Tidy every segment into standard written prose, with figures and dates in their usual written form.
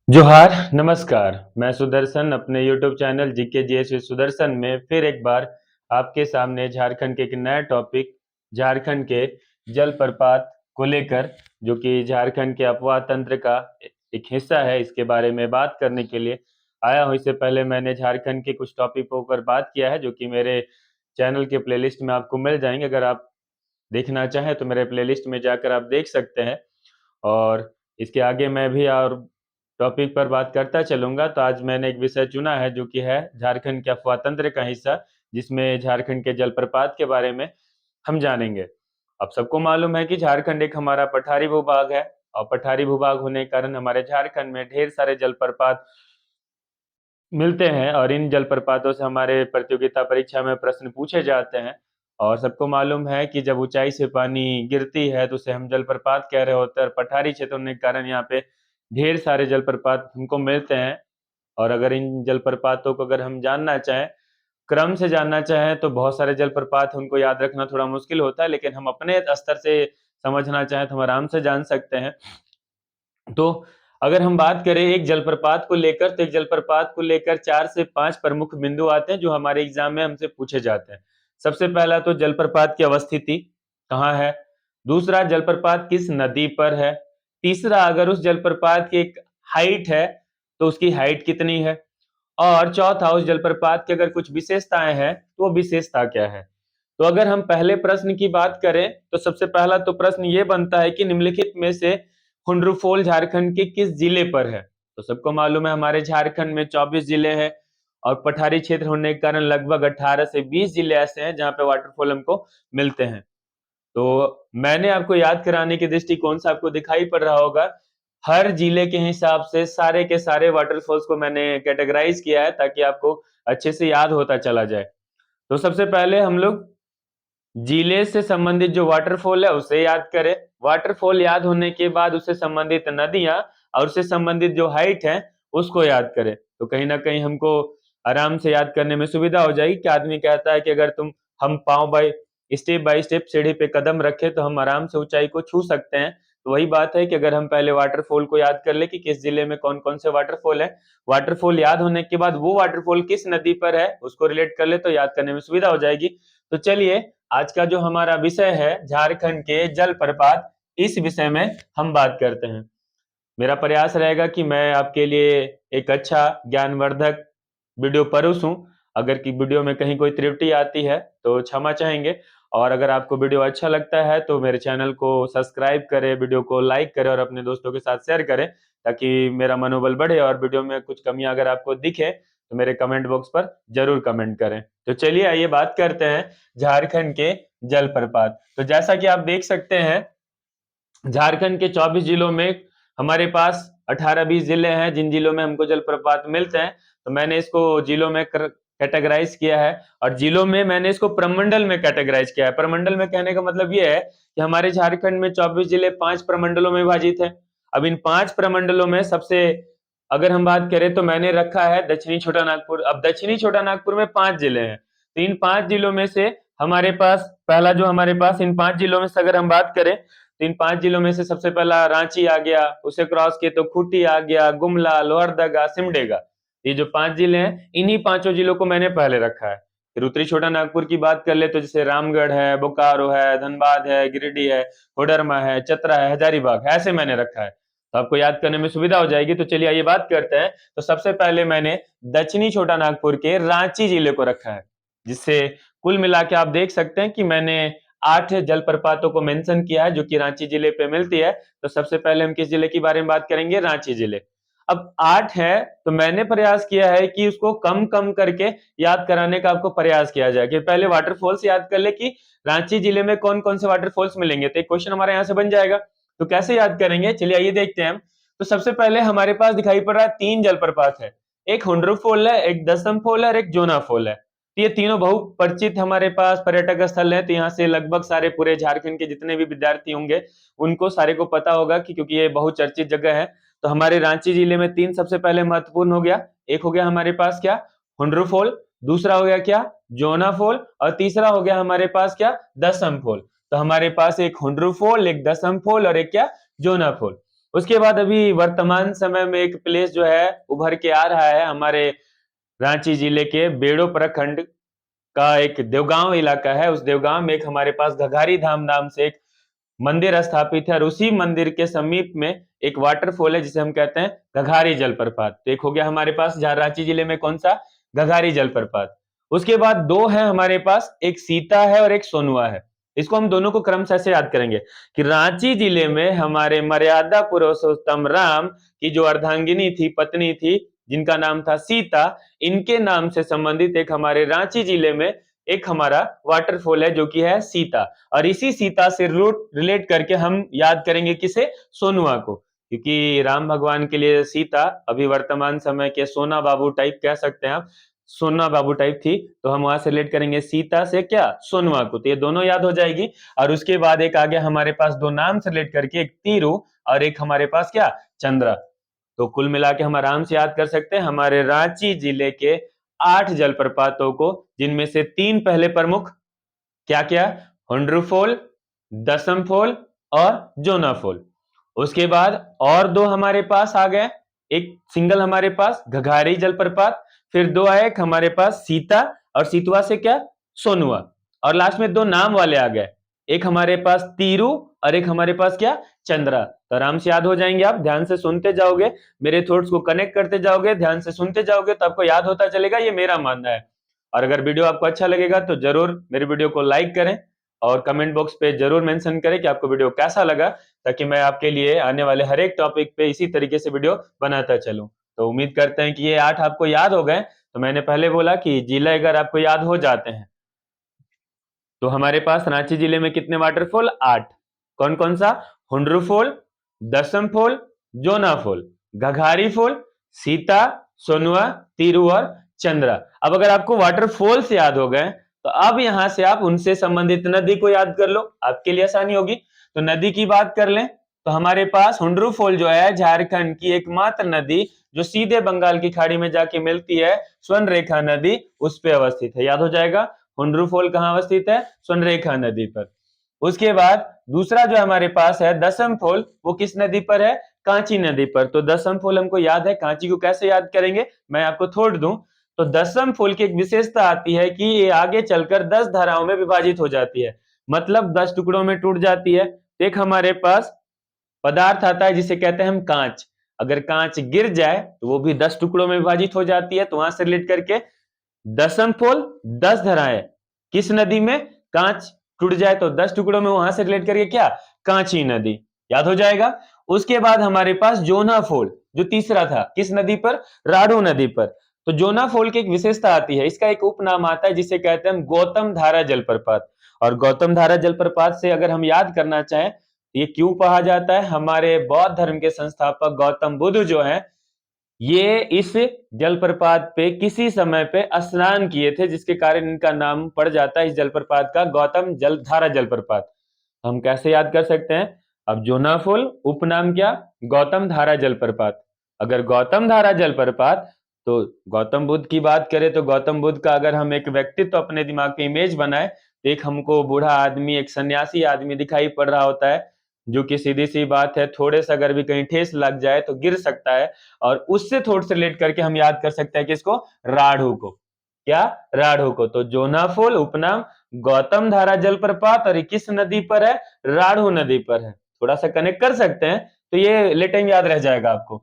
जोहार, नमस्कार। मैं सुदर्शन अपने YouTube channel GK GS with Sudarshan में फिर एक बार आपके सामने झारखंड के एक नया टॉपिक झारखंड के जलप्रपात को लेकर, जो कि झारखंड के अपवाह तंत्र का एक हिस्सा है, इसके बारे में बात करने के लिए आया हूँ। इससे पहले मैंने झारखंड के कुछ टॉपिकों पर बात किया है, जो कि मेरे चैनल के प्लेलिस्ट में आपको मिल जाएंगे। अगर आप देखना चाहें तो मेरे प्लेलिस्ट में जाकर आप देख सकते हैं। और इसके आगे मैं भी और टॉपिक पर बात करता चलूँगा। तो आज मैंने एक विषय चुना है, जो कि है झारखंड के अफ़वाह तंत्र का हिस्सा, जिसमें झारखंड के जलप्रपात के बारे में हम जानेंगे। अब सबको मालूम है कि झारखंड एक हमारा पठारी भूभाग है, और पठारी भूभाग होने के कारण हमारे झारखंड में ढेर सारे जलप्रपात मिलते हैं, और इन जलप्रपातों से हमारे प्रतियोगिता परीक्षा में प्रश्न पूछे जाते हैं। और सबको मालूम है कि जब ऊंचाई से पानी गिरती है तो उसे हम जलप्रपात कह रहे होते हैं, और पठारी क्षेत्र होने के कारण यहाँ पे ढेर सारे जलप्रपात हमको मिलते हैं। और अगर इन जलप्रपातों को अगर हम जानना चाहें, क्रम से जानना चाहें, तो बहुत सारे जलप्रपात हैं, उनको याद रखना थोड़ा मुश्किल होता है, लेकिन हम अपने स्तर से समझना चाहें तो हम आराम से जान सकते हैं। तो अगर हम बात करें एक जलप्रपात को लेकर, तो एक जलप्रपात को लेकर 4 से 5 प्रमुख बिंदु आते हैं, जो हमारे एग्जाम में हमसे पूछे जाते हैं। सबसे पहला तो जलप्रपात की अवस्थिति कहाँ है, दूसरा जलप्रपात किस नदी पर है, तीसरा अगर उस जलप्रपात की एक हाइट है तो उसकी हाइट कितनी है, और चौथा उस जलप्रपात की अगर कुछ विशेषताएं हैं तो वो विशेषता क्या है। तो अगर हम पहले प्रश्न की बात करें, तो सबसे पहला तो प्रश्न ये बनता है कि निम्नलिखित में से हुंड्रुफोल झारखंड के किस जिले पर है। तो सबको मालूम है हमारे झारखंड में 24 जिले हैं, और पठारी क्षेत्र होने के कारण लगभग 18 से 20 जिले ऐसे हैं जहां पे वाटरफॉल हमको मिलते हैं। तो मैंने आपको याद कराने के दृष्टिकोण से आपको दिखाई पड़ रहा होगा, हर जिले के हिसाब से सारे के सारे वाटरफॉल्स को मैंने कैटेगराइज किया है, ताकि आपको अच्छे से याद होता चला जाए। तो सबसे पहले हम लोग जिले से संबंधित जो वाटरफॉल है उसे याद करें। वाटरफॉल याद होने के बाद उससे संबंधित नदियां और उससे संबंधित जो हाइट है उसको याद करें, तो कहीं ना कहीं हमको आराम से याद करने में सुविधा हो जाएगी। कि आदमी कहता है कि अगर हम पाँव बाय स्टेप सीढ़ी पे कदम रखें तो हम आराम से ऊंचाई को छू सकते हैं। तो वही बात है कि अगर हम पहले वाटरफॉल को याद कर ले कि किस जिले में कौन कौन से वाटरफॉल है, वाटरफॉल याद होने के बाद वो वाटरफॉल किस नदी पर है उसको रिलेट कर ले, तो याद करने में सुविधा हो जाएगी। तो चलिए, आज का जो हमारा विषय है झारखंड के जलप्रपात, इस विषय में हम बात करते हैं। मेरा प्रयास रहेगा कि मैं आपके लिए एक अच्छा ज्ञानवर्धक वीडियो परोसूं। अगर की वीडियो में कहीं कोई त्रुटि आती है तो क्षमा चाहेंगे। और अगर आपको वीडियो अच्छा लगता है तो मेरे चैनल को सब्सक्राइब करें, वीडियो को लाइक करें और अपने दोस्तों के साथ शेयर करें, ताकि मेरा मनोबल बढ़े। और वीडियो में कुछ कमियां अगर आपको दिखे तो मेरे कमेंट बॉक्स पर जरूर कमेंट करें। तो चलिए आइए बात करते हैं झारखंड के जलप्रपात। तो जैसा कि आप देख सकते हैं, झारखंड के 24 जिलों में हमारे पास 18-20 जिले हैं जिन जिलों में हमको जलप्रपात मिलते हैं। तो मैंने इसको जिलों में कैटेगराइज किया है, और जिलों में मैंने इसको प्रमंडल में कैटेगराइज किया है। प्रमंडल में कहने का मतलब ये है कि हमारे झारखंड में 24 जिले 5 प्रमंडलों में विभाजित है। अब इन 5 प्रमंडलों में सबसे अगर हम बात करें तो मैंने रखा है दक्षिणी छोटा नागपुर। अब दक्षिणी छोटा नागपुर में 5 जिले हैं, तो इन 5 जिलों में से हमारे पास पहला जो हमारे पास इन 5 जिलों में से अगर हम बात करें, तो इन 5 जिलों में से सबसे पहला रांची आ गया, उसे क्रॉस किए तो खूंटी आ गया, गुमला, लोहरदगा, सिमडेगा। ये जो 5 जिले हैं, इन्हीं पांचों जिलों को मैंने पहले रखा है। फिर उत्तरी छोटा नागपुर की बात कर ले तो जैसे रामगढ़ है, बोकारो है, धनबाद है, गिरिडीह है, कोडरमा है, चतरा है, हजारीबाग है, ऐसे मैंने रखा है। तो आपको याद करने में सुविधा हो जाएगी। तो चलिए आइए बात करते हैं। तो सबसे पहले मैंने दक्षिणी छोटा नागपुर के रांची जिले को रखा है, जिससे कुल मिला के आप देख सकते हैं कि मैंने 8 जलप्रपातों को मेंशन किया है, जो कि रांची जिले पे मिलती है। तो सबसे पहले हम किस जिले के बारे में बात करेंगे? रांची जिले। अब 8 है तो मैंने प्रयास किया है कि उसको कम कम करके याद कराने का आपको प्रयास किया जाए, कि पहले वाटरफॉल्स याद कर ले कि रांची जिले में कौन कौन से वाटरफॉल्स मिलेंगे। तो एक क्वेश्चन हमारे यहाँ से बन जाएगा। तो कैसे याद करेंगे, चलिए आइए देखते हैं हम। तो सबसे पहले हमारे पास दिखाई पड़ रहा है 3 जलप्रपात है, एक हुंड्रू फॉल है, एक दसम फॉल है और एक जोना फॉल है। तो ये तीनों बहुपरिचित हमारे पास पर्यटक स्थल है। तो यहाँ से लगभग सारे पूरे झारखंड के जितने भी विद्यार्थी होंगे उनको सारे को पता होगा कि क्योंकि ये बहुचर्चित जगह है। तो हमारे रांची जिले में 3 सबसे पहले महत्वपूर्ण हो गया। एक हो गया हमारे पास क्या? हुंड्रू फॉल। दूसरा हो गया क्या? जोना फॉल। और तीसरा हो गया हमारे पास क्या? दसम फॉल। तो हमारे पास एक हुंड्रू फॉल, एक दसम फॉल और एक क्या? जोना फॉल। उसके बाद अभी वर्तमान समय में एक प्लेस जो है उभर के आ रहा है हमारे रांची जिले के बेड़ो प्रखंड का एक देवगांव इलाका है। उस देवगांव में एक हमारे पास घघारी धाम नाम से एक मंदिर स्थापित है और उसी मंदिर के समीप में एक वाटरफॉल है जिसे हम कहते हैं घघारी जलप्रपात। तो एक हो गया हमारे पास जहाँ रांची जिले में कौन सा, घघारी जलप्रपात। उसके बाद दो है हमारे पास, एक सीता है और एक सोनुआ है। इसको हम दोनों को क्रमशः से याद करेंगे कि रांची जिले में हमारे मर्यादा पुरुषोत्तम राम की जो अर्धांगिनी थी, पत्नी थी, जिनका नाम था सीता, इनके नाम से संबंधित एक हमारे रांची जिले में एक हमारा वाटरफॉल है जो कि है सीता। और इसी सीता से रिलेट करके हम याद करेंगे किसे, सोनुआ को, क्योंकि राम भगवान के लिए सीता अभी वर्तमान समय के सोना बाबू टाइप कह सकते हैं आप, सोना बाबू टाइप थी, तो हम वहां से रिलेट करेंगे सीता से क्या, सोनुआ को। तो ये दोनों याद हो जाएगी। और उसके बाद एक आ गया हमारे पास दो नाम से रिलेट करके, एक तीरू और एक हमारे पास क्या, चंद्रा। तो कुल मिला के हम आराम से याद कर सकते हैं हमारे रांची जिले के 8 जलप्रपातों को, जिनमें से 3 पहले प्रमुख क्या क्या, हुंड्रू फॉल, दसम फॉल और जोना फॉल। उसके बाद और दो हमारे पास आ गए, एक सिंगल हमारे पास घघारी जलप्रपात, फिर दो आए एक हमारे पास सीता और सीतुआ से क्या, सोनुआ, और लास्ट में दो नाम वाले आ गए, एक हमारे पास तीरू और एक हमारे पास क्या, चंद्रा। तो आराम से याद हो जाएंगे, आप ध्यान से सुनते जाओगे, मेरे थॉट्स को कनेक्ट करते जाओगे, ध्यान से सुनते जाओगे तो आपको याद होता चलेगा, ये मेरा मानना है। और अगर वीडियो आपको अच्छा लगेगा तो जरूर मेरे वीडियो को लाइक करें और कमेंट बॉक्स पे जरूर मेंशन करें कि आपको वीडियो कैसा लगा, ताकि मैं आपके लिए आने वाले हर एक टॉपिक पे इसी तरीके से वीडियो बनाता चलूं। तो उम्मीद करते हैं कि ये 8 आपको याद हो गए। तो मैंने पहले बोला कि जिले अगर आपको याद हो जाते हैं, तो हमारे पास रांची जिले में कितने वाटरफॉल, 8। कौन कौन सा, हुंड्रू फॉल, दसम फॉल, जोना फॉल, घघारी फॉल, सीता, सोनुआ, तीरू और चंद्रा। अब अगर आपको वाटरफॉल से याद हो गए तो अब यहां से आप उनसे संबंधित नदी को याद कर लो, आपके लिए आसानी होगी। तो नदी की बात कर लें तो हमारे पास हुंड्रू फॉल जो है झारखंड की एकमात्र नदी जो सीधे बंगाल की खाड़ी में जाके मिलती है, स्वर्ण रेखा नदी, उस पे अवस्थित है। याद हो जाएगा, हुंड्रू फॉल कहाँ अवस्थित है, स्वर्ण रेखा नदी पर। उसके बाद दूसरा जो हमारे पास है दसम फॉल, वो किस नदी पर है, कांची नदी पर। तो दसम फॉल हमको याद है, कांची को कैसे याद करेंगे, मैं आपको थोड़ दूं। तो दसम फॉल की एक विशेषता आती है कि ये आगे चलकर 10 धाराओं में विभाजित हो जाती है, मतलब 10 टुकड़ों में टूट जाती है। एक हमारे पास पदार्थ आता है जिसे कहते हैं हम कांच, अगर कांच गिर जाए तो वो भी 10 टुकड़ों में विभाजित हो जाती है। तो वहां से रिलेट करके दसम फॉल 10 धाराएं, किस नदी में, कांच टूट जाए तो 10 टुकड़ों में, वहां से रिलेट करके क्या, कांची नदी। याद हो जाएगा। उसके बाद हमारे पास जोना फॉल जो तीसरा था, किस नदी पर, राढ़ो नदी पर। तो जोना फॉल की एक विशेषता आती है, इसका एक उपनाम आता है जिसे कहते हैं हम गौतम धारा जलप्रपात। और गौतम धारा जलप्रपात से अगर हम याद करना चाहें, ये क्यों कहा जाता है, हमारे बौद्ध धर्म के संस्थापक गौतम बुद्ध जो है, ये इस जलप्रपात पे किसी समय पे स्नान किए थे, जिसके कारण इनका नाम पड़ जाता है इस जलप्रपात का गौतम जलधारा जलप्रपात। हम कैसे याद कर सकते हैं, अब जोनाफुल उपनाम क्या, गौतम धारा जलप्रपात। अगर गौतम धारा जलप्रपात, तो गौतम बुद्ध की बात करें तो गौतम बुद्ध का अगर हम एक व्यक्तित्व अपने दिमाग पे इमेज बनाए, तो एक हमको बूढ़ा आदमी, एक सन्यासी आदमी दिखाई पड़ रहा होता है, जो कि सीधी सी बात है, थोड़े से अगर भी कहीं ठेस लग जाए तो गिर सकता है। और उससे थोड़े से रिलेट करके हम याद कर सकते हैं कि इसको, राढ़ू को, क्या, राढ़ू को। तो जोनाफुल उपनाम गौतम धारा जलप्रपात और किस नदी पर है, राढ़ू नदी पर है। थोड़ा सा कनेक्ट कर सकते हैं तो ये लेटेंग याद रह जाएगा आपको।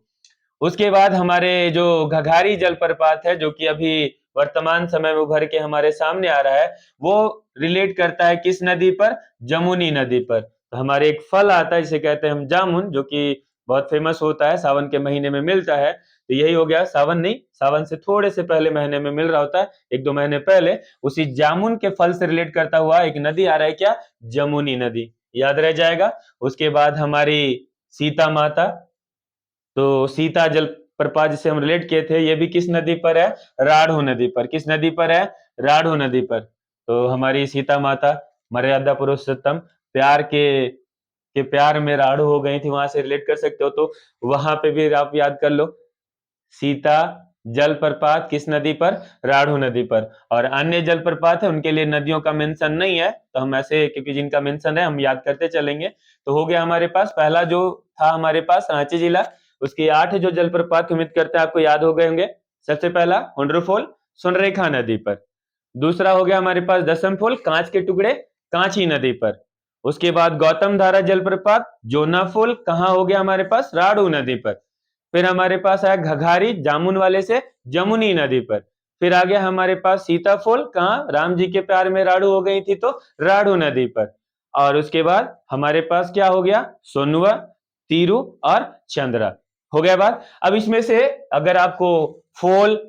उसके बाद हमारे जो घघारी जलप्रपात है, जो कि अभी वर्तमान समय में उभर के हमारे सामने आ रहा है, वो रिलेट करता है किस नदी पर, जमुनी नदी पर। तो हमारे एक फल आता है जिसे कहते हैं हम जामुन, जो कि बहुत फेमस होता है, सावन के महीने में मिलता है। तो यही हो गया, सावन नहीं, सावन से थोड़े से पहले महीने में मिल रहा होता है, 1-2 महीने पहले। उसी जामुन के फल से रिलेट करता हुआ एक नदी आ रहा है, क्या, जमुनी नदी, याद रह जाएगा। उसके बाद हमारी सीता माता, तो सीता जल प्रपात जिसे हम रिलेट किए थे, ये भी किस नदी पर है, राढ़ो नदी पर। किस नदी पर है, राढ़ो नदी पर। तो हमारी सीता माता मर्यादा पुरुषोत्तम प्यार के प्यार में राढ़ो हो गई थी, वहां से रिलेट कर सकते हो। तो वहां पे भी आप याद कर लो, सीता जलप्रपात किस नदी पर? राढ़ू नदी पर। और अन्य जलप्रपात है उनके लिए नदियों का मेंशन नहीं है, तो हम ऐसे, क्योंकि जिनका मेंशन है हम याद करते चलेंगे। तो हो गया हमारे पास पहला जो था हमारे पास रांची जिला, उसके 8 जो जलप्रपात उम्मीद करते हैं आपको याद हो गए होंगे। सबसे पहला हुंड्रू फॉल सोनरेखा नदी पर। दूसरा हो गया हमारे पास दसम फॉल कांच के टुकड़े कांची नदी पर। उसके बाद गौतम धारा जलप्रपात जोना फॉल कहाँ हो गया हमारे पास? राढ़ू नदी पर। फिर हमारे पास आया घघारी जामुन वाले से जमुनी नदी पर। फिर आ गया हमारे पास सीताफॉल कहाँ? राम जी के प्यार में राड़ू हो गई थी तो राढ़ू नदी पर। और उसके बाद हमारे पास क्या हो गया? सोनुआ, तीरू और चंद्रा। हो गया बात। अब इसमें से अगर आपको फॉल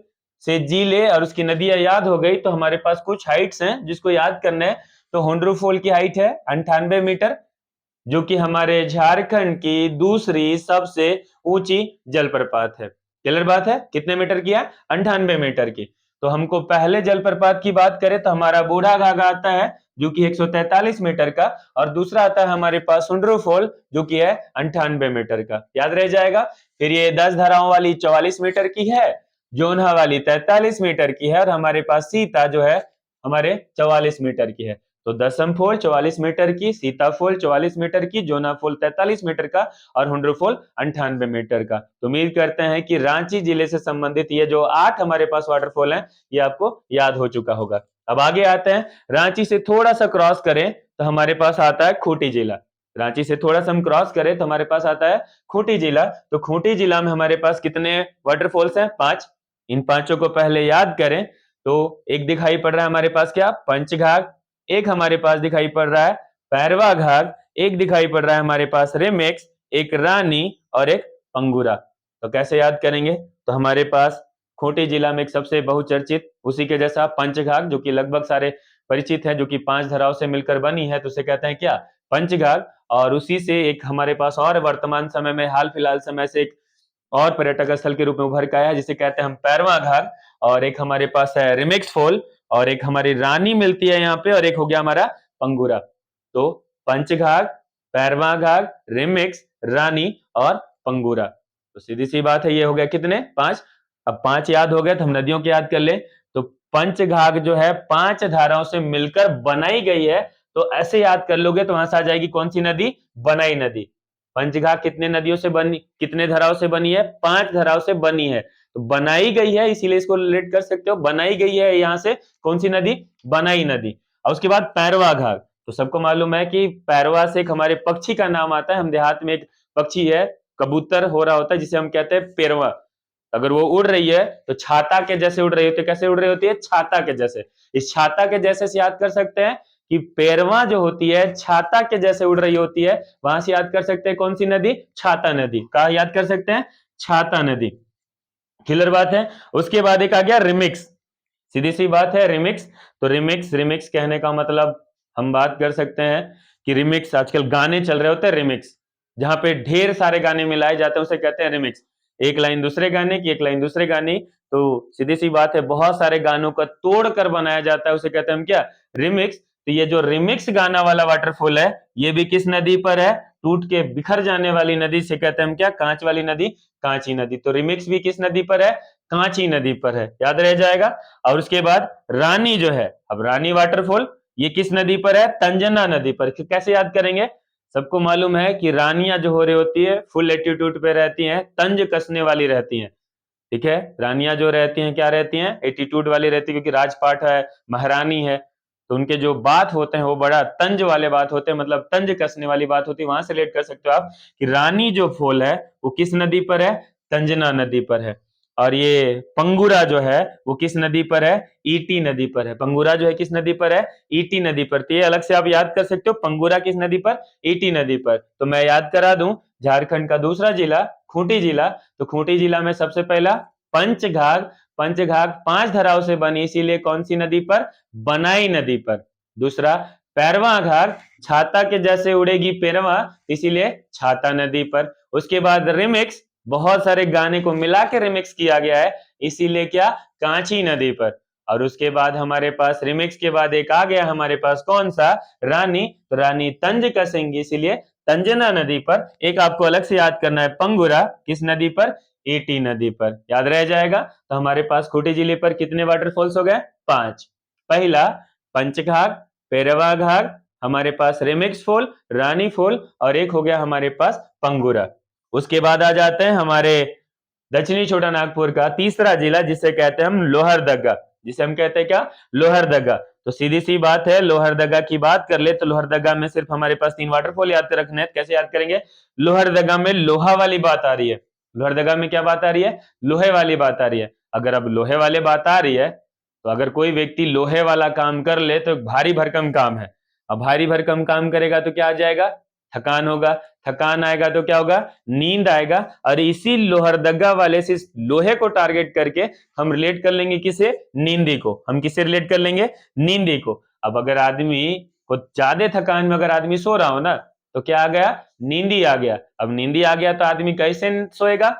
से जिले और उसकी नदियां याद हो गई तो हमारे पास कुछ हाइट्स हैं जिसको याद करना है। तो हुंड्रू फॉल की हाइट है 98 मीटर, जो कि हमारे झारखंड की दूसरी सबसे ऊंची जलप्रपात है। क्लियर बात है? कितने मीटर की है? 98 मीटर की। तो हमको पहले जलप्रपात की बात करें तो हमारा बूढ़ा घाघरा आता है जो कि 143 मीटर का, और दूसरा आता है हमारे पास हुंड्रू फॉल जो कि है 98 मीटर का। याद रह जाएगा। फिर ये 10 धाराओं वाली 44 मीटर की है, जोन्हा वाली 43 मीटर की है, और हमारे पास सीता जो है हमारे 44 मीटर की है। तो दसम फॉल 44 मीटर की, सीता फॉल 44 मीटर की, जोना फॉल 43 मीटर का, और हुंड्रू फॉल 98 मीटर का। तो उम्मीद करते हैं कि रांची जिले से संबंधित ये जो 8 हमारे पास वाटरफॉल हैं ये आपको याद हो चुका होगा। अब आगे आते हैं, रांची से थोड़ा सा क्रॉस करें तो हमारे पास आता है खूंटी जिला। रांची से थोड़ा सा हम क्रॉस करें तो हमारे पास आता है खूंटी जिला। तो खूंटी जिला में हमारे पास कितने वाटरफॉल्स हैं? 5। इन पांचों को पहले याद करें। तो एक दिखाई पड़ रहा है हमारे पास क्या? पंचघाघ। एक हमारे पास दिखाई पड़ रहा है पैरवा घाघ। एक दिखाई पड़ रहा है हमारे पास रिमिक्स, एक रानी और एक पंगुरा। तो कैसे याद करेंगे? तो हमारे पास खूंटी जिला में एक सबसे बहुचर्चित उसी के जैसा पंचघाघ, जो कि लगभग सारे परिचित है, जो कि 5 धराव से मिलकर बनी है, तो उसे कहते हैं क्या? पंचघाघ। और उसी से एक हमारे पास और वर्तमान समय में हाल फिलहाल समय से एक और पर्यटक स्थल के रूप में उभर के आया है जिसे कहते हैं हम पैरवा घाघ। और एक हमारे पास है रिमिक्स फॉल, और एक हमारी रानी मिलती है यहाँ पे, और एक हो गया हमारा पंगुरा। तो पंचघाघ, पैरवा घाघ, रिमिक्स, रानी और पंगुरा। तो सीधी सी बात है, ये हो गया कितने? 5। अब 5 याद हो गए तो हम नदियों की याद कर ले। तो पंचघाघ जो है 5 धाराओं से मिलकर बनाई गई है। तो ऐसे याद कर लोगे तो वहां से आ जाएगी कौन सी नदी? बनाई नदी। पंचघाघ कितने नदियों से बनी, कितने धाराओं से बनी है? 5 धाराओं से बनी है। तो बनाई गई है इसीलिए इसको रिलेट कर सकते हो, बनाई गई है यहाँ से कौन सी नदी? बनाई नदी। और उसके बाद पैरवा घाघ। तो सबको मालूम है कि पैरवा से एक हमारे पक्षी का नाम आता है। हम देहात में एक पक्षी है, कबूतर हो रहा होता है, जिसे हम कहते हैं पेरवा। अगर वो उड़ रही है तो छाता के जैसे उड़ रही होती है। कैसे उड़ रही होती है? छाता के जैसे। इस छाता के जैसे से याद कर सकते हैं कि पेरवा जो होती है छाता के जैसे उड़ रही होती है। वहां से याद कर सकते हैं कौन सी नदी? छाता नदी। कहा याद कर सकते हैं? छाता नदी। क्लियर बात है। उसके बाद एक आ गया रिमिक्स। सीधी सी बात है रिमिक्स। तो रिमिक्स, रिमिक्स कहने का मतलब हम बात कर सकते हैं कि रिमिक्स, आजकल गाने चल रहे होते हैं रिमिक्स, जहां पे ढेर सारे गाने मिलाए जाते हैं उसे कहते हैं रिमिक्स। एक लाइन दूसरे गाने की, एक लाइन दूसरे गाने। तो सीधी सी बात है, बहुत सारे गानों का तोड़ कर बनाया जाता है, उसे कहते हैं हम क्या? रिमिक्स। तो ये जो रिमिक्स गाना वाला वाटरफॉल है ये भी किस नदी पर है? टूट के बिखर जाने वाली नदी से कहते हैं हम क्या? कांच वाली नदी, कांची नदी। तो रिमिक्स भी किस नदी पर है? कांची नदी पर है। याद रह जाएगा। और उसके बाद रानी जो है, अब रानी वाटरफॉल ये किस नदी पर है? तंजना नदी पर। कैसे याद करेंगे? सबको मालूम है कि रानियां जो हो रही होती है फुल एटीट्यूड पे रहती हैं, तंज कसने वाली रहती हैं। ठीक है, रानियां जो रहती हैं क्या रहती हैं? एटीट्यूड वाली रहती है, क्योंकि राजपाट है, महारानी है, तो उनके जो बात होते हैं वो बड़ा तंज वाले बात होते हैं, मतलब तंज कसने वाली बात होती है। वहां से रिलेट कर सकते हो आप कि रानी जो फॉल है वो किस नदी पर है? तंजना नदी पर है। और ये पंगुरा जो है वो किस नदी पर है? ईटी नदी पर है। पंगुरा जो है किस नदी पर है? ईटी नदी पर। तो ये अलग से आप याद कर सकते हो, पंगुरा किस नदी पर? ईटी नदी पर। तो मैं याद करा दूं, झारखंड का दूसरा जिला खूंटी जिला। तो खूंटी जिला में सबसे पहला पंचघाघ। पंचघाघ 5 धाराओं से बनी, इसीलिए कौन सी नदी पर? बनाई नदी पर। दूसरा पैरवा घाघ, छाता के जैसे उड़ेगी पेरवा, इसीलिए छाता नदी पर। उसके बाद रिमिक्स, बहुत सारे गाने को मिला के रिमिक्स किया गया है, इसीलिए क्या? कांची नदी पर। और उसके बाद हमारे पास रिमिक्स के बाद एक आ गया हमारे पास कौन सा? रानी। तो रानी तंज कसेंगी, इसीलिए तंजना नदी पर। एक आपको अलग से याद करना है, पंगुरा किस नदी पर? ईटी नदी पर, याद रह जाएगा। तो हमारे पास खूंटी जिले पर कितने वाटरफॉल्स हो गए? 5। पहला पंचघाघ, पेरवा घाघ, हमारे पास रेमिक्स फॉल, रानी फॉल, और एक हो गया हमारे पास पंगुरा। उसके बाद आ जाते हैं हमारे दक्षिणी छोटा नागपुर का तीसरा जिला, जिसे कहते हैं हम लोहरदगा, जिसे हम कहते हैं क्या? लोहरदगा। तो सीधी सी बात है, लोहरदगा की बात कर ले तो लोहरदगा में सिर्फ हमारे पास 3 वाटरफॉल याद कर रखने हैं। कैसे याद करेंगे? लोहरदगा में लोहा वाली बात आ रही है। लोहरदगा में क्या बात आ रही है? लोहे वाली बात आ रही है। अगर अब लोहे वाले बात आ रही है तो अगर कोई व्यक्ति लोहे वाला काम कर ले तो भारी भरकम काम है। अब भारी भरकम काम करेगा तो क्या आ जाएगा? थकान होगा। थकान आएगा तो क्या होगा? नींद आएगा। और इसी लोहरदगा वाले से लोहे को टारगेट करके हम रिलेट कर लेंगे किसे? नींदी को। हम किसे रिलेट कर लेंगे? नींदी को। अब अगर आदमी को ज्यादा थकान में अगर आदमी सो रहा हो ना, तो क्या आ गया? नींदी आ गया। अब नींदी आ गया तो आदमी कैसे सोएगा?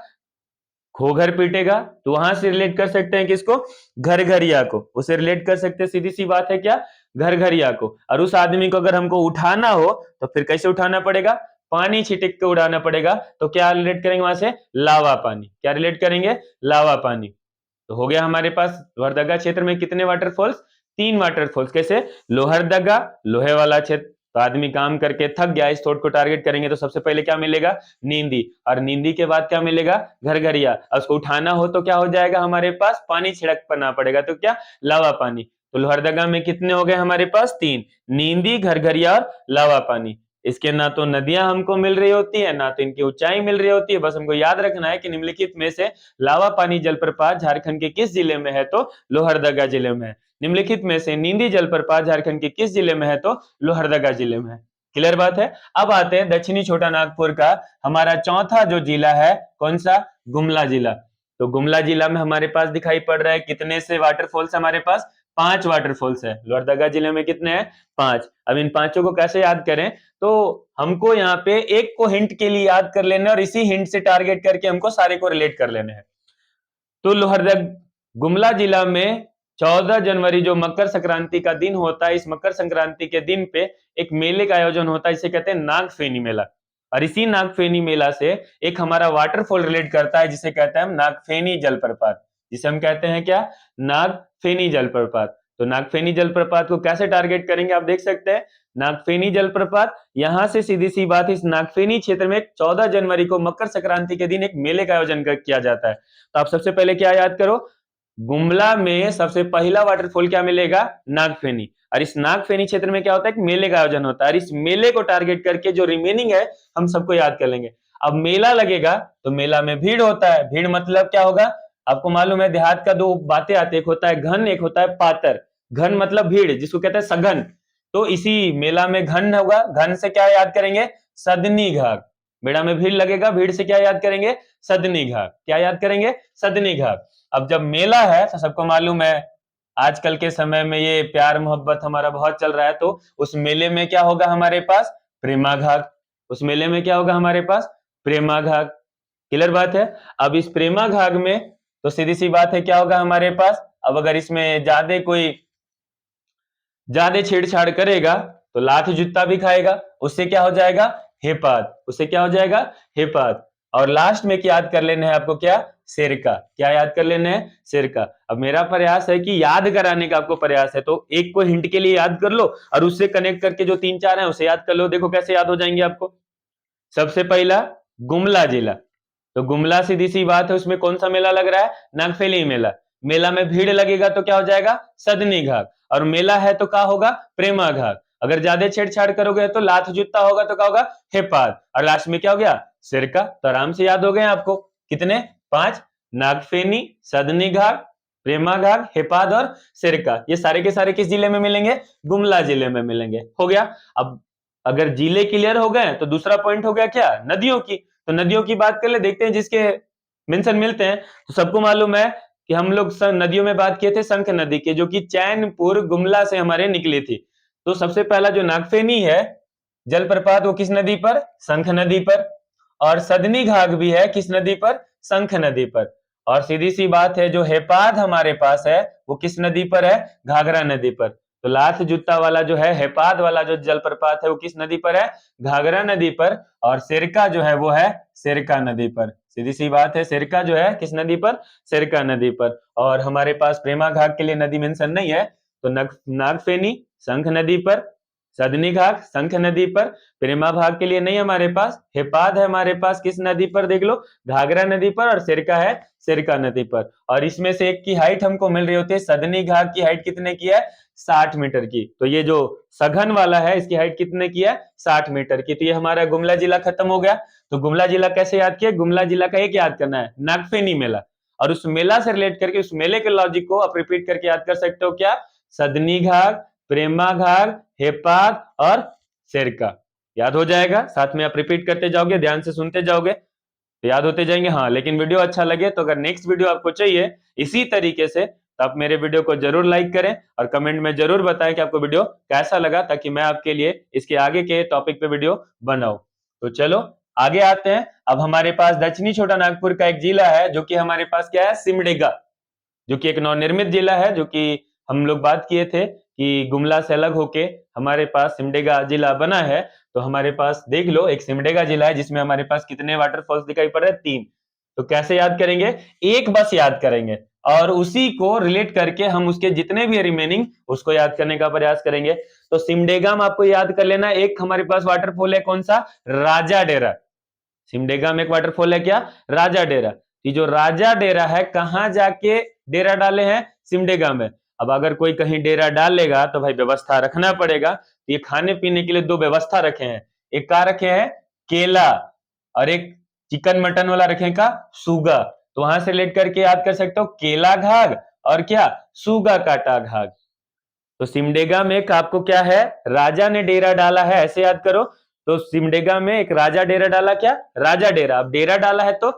घोघर पीटेगा। तो वहां से रिलेट कर सकते हैं किसको? घरघरिया को। उसे रिलेट कर सकते हैं, सीधी सी बात है क्या? घरघरिया को। और उस आदमी को अगर हमको उठाना हो तो फिर कैसे उठाना पड़ेगा? पानी छिटक के उड़ाना पड़ेगा। तो क्या रिलेट करेंगे वहां से? लावा पानी। क्या रिलेट करेंगे? लावा पानी। तो हो गया हमारे पास लोहरदगा क्षेत्र में कितने वाटरफॉल्स? 3 वाटरफॉल्स। कैसे? लोहरदगा, लोहे वाला क्षेत्र। तो आदमी काम करके थक गया, इस थॉट को टारगेट करेंगे तो सबसे पहले क्या मिलेगा? नींदी। और नींदी के बाद क्या मिलेगा? घरघरिया। और उसको उठाना हो तो क्या हो जाएगा हमारे पास? पानी छिड़कना पड़ेगा। तो क्या? लावा पानी। तो लोहरदगा में कितने हो गए हमारे पास? 3। नींदी, घरघरिया और लावा पानी। इसके ना तो नदियां हमको मिल रही होती है, ना तो इनकी ऊंचाई मिल रही होती है। बस हमको याद रखना है कि निम्नलिखित में से लावा पानी जलप्रपात झारखंड के किस जिले में है? तो लोहरदगा जिले में है। निम्नलिखित में से नींदी जलप्रपात झारखंड के किस जिले में है? तो लोहरदगा जिले में है। क्लियर बात है। अब आते हैं दक्षिणी छोटा नागपुर का हमारा चौथा जो जिला है, कौन सा? गुमला जिला। तो गुमला जिला में हमारे पास दिखाई पड़ रहा है कितने से वाटरफॉल्स? हमारे पास 5 वाटरफॉल्स है। लोहरदगा जिले में कितने हैं? 5। अब इन पांचों को कैसे याद करें? तो हमको यहाँ पे एक को हिंट के लिए याद कर लेना और इसी हिंट से टारगेट करके हमको सारे को रिलेट कर लेने हैं। तो लोहरदगा गुमला जिला में 14 जनवरी जो मकर संक्रांति का दिन होता है, इस मकर संक्रांति के दिन पे एक मेले का आयोजन होता है, जिसे कहते हैं नागफेनी मेला। और इसी नागफेनी मेला से एक हमारा वाटरफॉल रिलेट करता है, जिसे कहते हैं हम नागफेनी जलप्रपात। जिसे हम कहते हैं क्या? नागफेनी जलप्रपात। तो नागफेनी जलप्रपात को कैसे टारगेट करेंगे? आप देख सकते हैं नागफेनी जलप्रपात, यहां से सीधी सी बात, इस नागफेनी क्षेत्र में 14 जनवरी को मकर संक्रांति के दिन एक मेले का आयोजन किया जाता है। तो आप सबसे पहले क्या याद करो? गुमला में सबसे पहला वाटरफॉल क्या मिलेगा? नागफेनी। और इस नागफेनी क्षेत्र में क्या होता है? मेले का आयोजन होता है। और इस मेले को टारगेट करके जो रिमेनिंग है हम सबको याद कर लेंगे। अब मेला लगेगा तो मेला में भीड़ होता है। भीड़ मतलब क्या होगा? आपको मालूम है देहात का दो बातें आती है, एक होता है घन, एक होता है पातर। घन मतलब भीड़, जिसको कहते हैं सघन। तो इसी मेला में घन होगा। घन से क्या याद करेंगे? सदनी घाट। मेला में भीड़ लगेगा, भीड़ से क्या याद करेंगे? सदनी घाट। क्या याद करेंगे? सदनी घाट। अब जब मेला है तो सबको मालूम है आजकल के समय में ये प्यार मोहब्बत हमारा बहुत चल रहा है, तो उस मेले में क्या होगा हमारे पास? प्रेमा घाट। उस मेले में क्या होगा हमारे पास? प्रेमा घाट। क्लियर बात है। अब इस प्रेमा घाट में तो सीधी सी बात है क्या होगा हमारे पास? अब अगर इसमें ज्यादा छेड़छाड़ करेगा तो लात जूता भी खाएगा। उससे क्या हो जाएगा? हेपात। उससे क्या हो जाएगा? हेपात। और लास्ट में क्या याद कर लेना है आपको? क्या? सिरका। क्या याद कर लेना है? सिरका। अब मेरा प्रयास है कि याद कराने का आपको प्रयास है, तो एक को हिंट के लिए याद कर लो और उससे कनेक्ट करके जो 3-4 है उसे याद कर लो। देखो कैसे याद हो जाएंगे आपको। सबसे पहला गुमला जिला। तो गुमला सीधी सी बात है, उसमें कौन सा मेला लग रहा है? नागफेनी मेला। मेला में भीड़ लगेगा तो क्या हो जाएगा? सदनी घाट। और मेला है तो क्या होगा? प्रेमा घाट। अगर ज्यादा छेड़छाड़ करोगे तो लात जूता होगा तो क्या होगा? हेपात। और लास्ट में क्या हो गया? सिरका। तो आराम से याद हो गए आपको। कितने? 5। नागफेनी, सदनी घाट, प्रेमा घाट, हेपाद और सिरका। ये सारे के सारे किस जिले में मिलेंगे? गुमला जिले में मिलेंगे। हो गया। अब अगर जिले क्लियर हो गए तो दूसरा पॉइंट हो गया क्या? नदियों की। तो नदियों की बात कर ले, देखते हैं जिसके मेंशन मिलते हैं। तो सबको मालूम है कि हम लोग नदियों में बात किए थे शंख नदी के, जो कि चैनपुर गुमला से हमारे निकली थी। तो सबसे पहला जो नागफेनी है जलप्रपात, वो किस नदी पर? शंख नदी पर। और सदनी घाट भी है किस नदी पर? शंख नदी पर। और सीधी सी बात है जो हेपाद हमारे पास है वो किस नदी पर है? घाघरा नदी पर। तो लाथ जुत्ता वाला जो है, हेपाद वाला जो जलप्रपात है वो किस नदी पर है? घाघरा नदी पर। और सिरका जो है वो है सिरका नदी पर। सीधी सी बात है, सिरका जो है किस नदी पर? सिरका नदी पर। और हमारे पास प्रेमा घाट के लिए नदी मेंशन नहीं है, तो नागफेनी शंख नदी पर, सदनी घाट शंख नदी पर। प्रेमा भाग के लिए नहीं हमारे पास, हेपाद है हमारे पास किस नदी पर? देख लो, घाघरा नदी पर। और सिरका है सिरका नदी पर। और इसमें से एक की हाइट हमको मिल रही होती है, सदनी घाट की हाइट कितने की है? 60 मीटर की। तो ये जो सघन वाला है इसकी हाइट कितने की है? 60 मीटर की। तो ये हमारा गुमला जिला खत्म हो गया। तो गुमला जिला कैसे याद किया? गुमला जिला का एक याद करना है, नागफेनी मेला। और उस मेला से रिलेट करके उस मेले के लॉजिक को आप रिपीट करके याद कर सकते हो, क्या? सदनी घाट, प्रेमा घाट, हेपाद और सिरका। याद हो जाएगा। साथ में आप रिपीट करते जाओगे, ध्यान से सुनते जाओगे, तो याद होते जाएंगे। हाँ, लेकिन वीडियो अच्छा लगे तो अगर नेक्स्ट वीडियो आपको चाहिए इसी तरीके से, तो आप मेरे वीडियो को जरूर लाइक करें और कमेंट में जरूर बताएं कि आपको वीडियो कैसा लगा, ताकि मैं आपके लिए इसके आगे के टॉपिक पे वीडियो बनाऊं। तो चलो आगे आते हैं। अब हमारे पास दक्षिणी छोटा नागपुर का एक जिला है जो कि हमारे पास क्या है? सिमडेगा, जो कि एक नवनिर्मित जिला है, जो कि हम लोग बात किए थे कि गुमला से अलग होके हमारे पास सिमडेगा जिला बना है। तो हमारे पास देख लो एक सिमडेगा जिला है जिसमें हमारे पास कितने वाटरफॉल्स दिखाई पड़ रहे हैं? 3। तो कैसे याद करेंगे? एक बस याद करेंगे और उसी को रिलेट करके हम उसके जितने भी रिमेनिंग उसको याद करने का प्रयास करेंगे। तो सिमडेगा में आपको याद कर लेना, एक हमारे पास वाटरफॉल है, कौन सा? राजा डेरा। सिमडेगा में एक वाटरफॉल है, क्या? राजा डेरा। ये जो राजा डेरा है, कहां जाके डेरा डाले हैं? सिमडेगा में। अब अगर कोई कहीं डेरा डालेगा तो भाई व्यवस्था रखना पड़ेगा। तो ये खाने पीने के लिए 2 व्यवस्था रखे हैं। एक का रखे हैं? केला। और एक चिकन मटन वाला रखे का? सूगा। तो वहां से रिलेट करके याद कर सकते हो, केला घाघ और क्या? सूगा काटा घाघ। तो सिमडेगा में एक आपको क्या है? राजा ने डेरा डाला है, ऐसे याद करो। तो सिमडेगा में एक राजा डेरा डाला, क्या? राजा डेरा। अब डेरा डाला है तो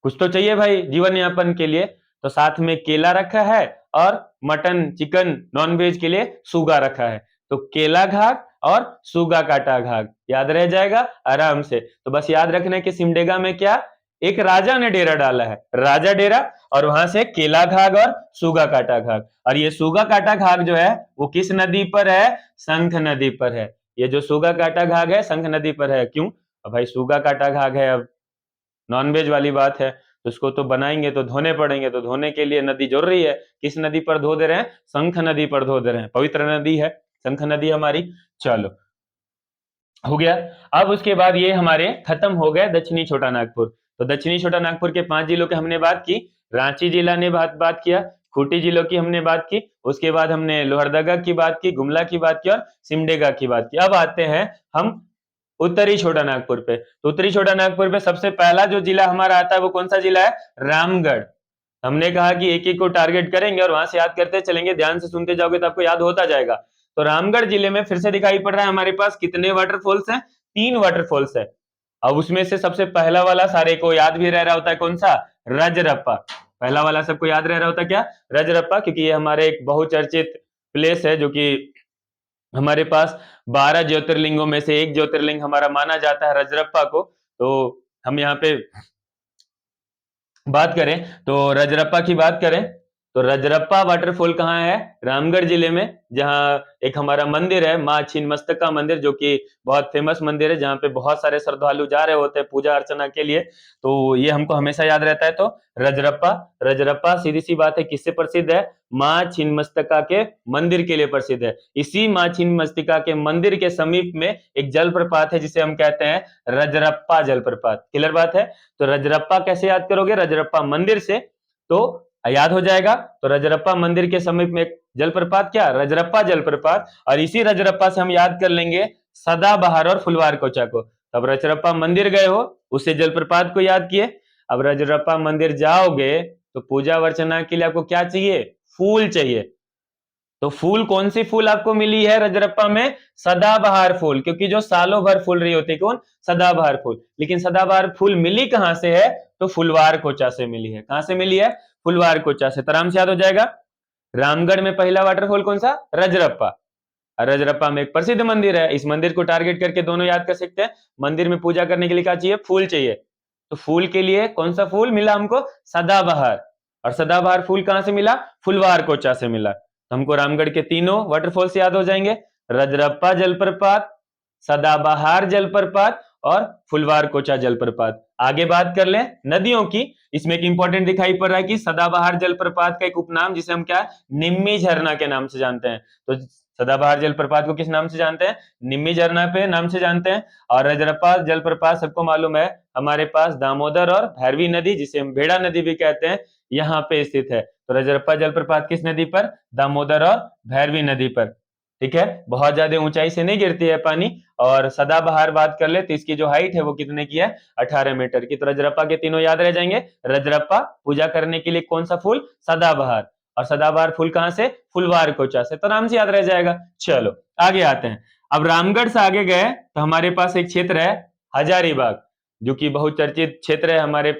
कुछ तो चाहिए भाई जीवन यापन के लिए, तो साथ में केला रखा है और मटन चिकन नॉनवेज के लिए सूगा रखा है। तो केला घाघ और सूगा काटा घाघ याद रह जाएगा आराम से। तो बस याद रखना है कि सिमडेगा में क्या? एक राजा ने डेरा डाला है, राजा डेरा, और वहां से केला घाघ और सूगा काटा घाघ। और ये सूगा काटा घाघ जो है वो किस नदी पर है? शंख नदी पर है। ये जो सूगा काटा घाघ है शंख नदी पर है। क्यों? अब भाई सूगा काटा घाघ है, अब नॉनवेज वाली बात है, तो उसको तो बनाएंगे तो धोने पड़ेंगे, तो धोने के लिए नदी जरूरी है। किस नदी पर धो दे रहे हैं? शंख नदी पर धो दे रहे हैं, पवित्र नदी है शंख नदी हमारी। चलो हो गया। अब उसके बाद ये हमारे खत्म हो गए दक्षिणी छोटा नागपुर। तो दक्षिणी छोटा नागपुर के 5 जिलों की हमने बात की। रांची जिला ने बात किया, खूंटी जिलों की हमने बात की, उसके बाद हमने लोहरदगा की बात की, गुमला की बात की और सिमडेगा की बात की। अब आते हैं हम उत्तरी छोटा नागपुर पे। तो उत्तरी छोटा नागपुर पे सबसे पहला जो जिला हमारा आता है वो कौन सा जिला है? रामगढ़। हमने कहा कि एक एक को टारगेट करेंगे और वहां से याद करते चलेंगे, ध्यान से सुनते जाओगे तो आपको याद होता जाएगा। तो रामगढ़ जिले में फिर से दिखाई पड़ रहा है हमारे पास कितने वाटरफॉल्स हैं? 3 वाटरफॉल्स है। अब उसमें से सबसे पहला वाला सारे को याद भी रह रहा होता है, कौन सा? रजरप्पा। पहला वाला सबको याद रह रहा होता है, क्या? रजरप्पा, क्योंकि ये हमारे एक बहुचर्चित प्लेस है, जो कि हमारे पास 12 ज्योतिर्लिंगों में से एक ज्योतिर्लिंग हमारा माना जाता है रजरप्पा को। तो हम यहाँ पे बात करें, तो रजरप्पा की बात करें तो रजरप्पा वाटरफॉल कहाँ है? रामगढ़ जिले में, जहाँ एक हमारा मंदिर है माँ छिन्नमस्तिका मंदिर, जो कि बहुत फेमस मंदिर है, जहाँ पे बहुत सारे श्रद्धालु जा रहे होते हैं पूजा अर्चना के लिए। तो ये हमको हमेशा याद रहता है। तो रजरप्पा, रजरप्पा सीधी सी बात है किससे प्रसिद्ध है? माँ छिन्नमस्तिका के मंदिर के लिए प्रसिद्ध है। इसी माँ छिन्नमस्तिका के मंदिर के समीप में एक जलप्रपात है जिसे हम कहते हैं रजरप्पा जलप्रपात। क्लियर बात है? तो रजरप्पा कैसे याद करोगे? रजरप्पा मंदिर से, तो याद हो जाएगा। तो रजरप्पा मंदिर के समीप में एक जलप्रपात, क्या? रजरप्पा जलप्रपात। और इसी रजरप्पा से हम याद कर लेंगे सदाबहार और फुलवार कोचा को। तब रजरप्पा मंदिर गए हो, उससे जलप्रपात को याद किए। अब रजरप्पा मंदिर जाओगे तो पूजा अर्चना के लिए आपको क्या चाहिए? फूल चाहिए। तो फूल कौन सी फूल आपको मिली है रजरप्पा में? सदाबहार फूल, क्योंकि जो सालों भर फूल रही होती है कौन? सदाबहार फूल। लेकिन सदाबहार फूल मिली कहां से है? तो फुलवार कोचा से मिली है। कहां से मिली है? फुलवार कोचा से। आराम से याद हो जाएगा। रामगढ़ में पहला वाटरफॉल कौन सा? रजरप्पा। रजरप्पा में एक प्रसिद्ध मंदिर है, इस मंदिर को टारगेट करके दोनों याद कर सकते हैं। मंदिर में पूजा करने के लिए क्या चाहिए? फूल चाहिए। तो फूल के लिए कौन सा फूल मिला हमको? सदाबहार। और सदाबहार फूल कहां से मिला? फुलवार कोचा से मिला। तो हमको रामगढ़ के तीनों वाटरफॉल्स याद हो जाएंगे, रजरप्पा जलप्रपात, सदाबहार जलप्रपात और फुलवार कोचा जलप्रपात। आगे बात कर लें नदियों की, इसमें एक इंपॉर्टेंट दिखाई पड़ रहा है कि सदाबहार जलप्रपात का एक उपनाम जिसे हम क्या निम्मी झरना के नाम से जानते हैं। तो सदाबहार जलप्रपात को किस नाम से जानते हैं? निम्मी झरना पे नाम से जानते हैं। और रजरप्पा जलप्रपात सबको मालूम है हमारे पास दामोदर और भैरवी नदी जिसे हम भेड़ा नदी भी कहते हैं यहाँ पे स्थित है। तो रजरप्पा जलप्रपात किस नदी पर? दामोदर और भैरवी नदी पर। ठीक है, बहुत ज्यादा ऊंचाई से नहीं गिरती है पानी। और सदाबहार बात कर ले तो इसकी जो हाइट है वो कितने की है? 18 मीटर की। तो रजरप्पा के तीनों याद रह जाएंगे। रजरप्पा पूजा करने के लिए कौन सा फूल? सदाबहार। और सदाबहार फूल कहां से? फुलवार कोचा से। तो नाम से याद रह जाएगा। चलो आगे आते हैं। अब रामगढ़ से आगे गए तो हमारे पास एक क्षेत्र है हजारीबाग, जो कि बहुचर्चित क्षेत्र है हमारे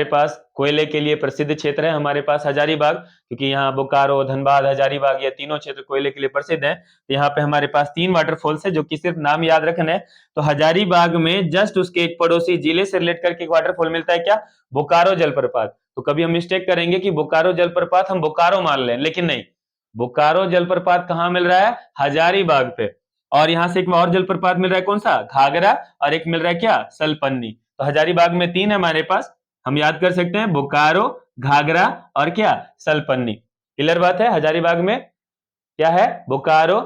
पास कोयले के लिए प्रसिद्ध क्षेत्र है हमारे पास हजारीबाग, क्योंकि यहाँ बोकारो, धनबाद, हजारीबाग ये तीनों क्षेत्र कोयले के लिए प्रसिद्ध हैं। तो यहाँ पे हमारे पास 3 वाटरफॉल्स है जो कि सिर्फ नाम याद रखना है। तो हजारीबाग में जस्ट उसके एक पड़ोसी जिले से रिलेट करके एक वाटरफॉल मिलता है, क्या? बोकारो जलप्रपात। तो कभी हम मिस्टेक करेंगे कि बोकारो जलप्रपात हम बोकारो मान लें, लेकिन नहीं, बोकारो जलप्रपात कहाँ मिल रहा है? हजारीबाग पे। और यहाँ से एक और जलप्रपात मिल रहा है, कौन सा? घाघरा। और एक मिल रहा है क्या? सलपन्नी। तो हजारीबाग में 3 है हमारे पास, हम याद कर सकते हैं बोकारो, घाघरा और क्या? सलपन्नी। क्लियर बात है? हजारीबाग में क्या है? बोकारो,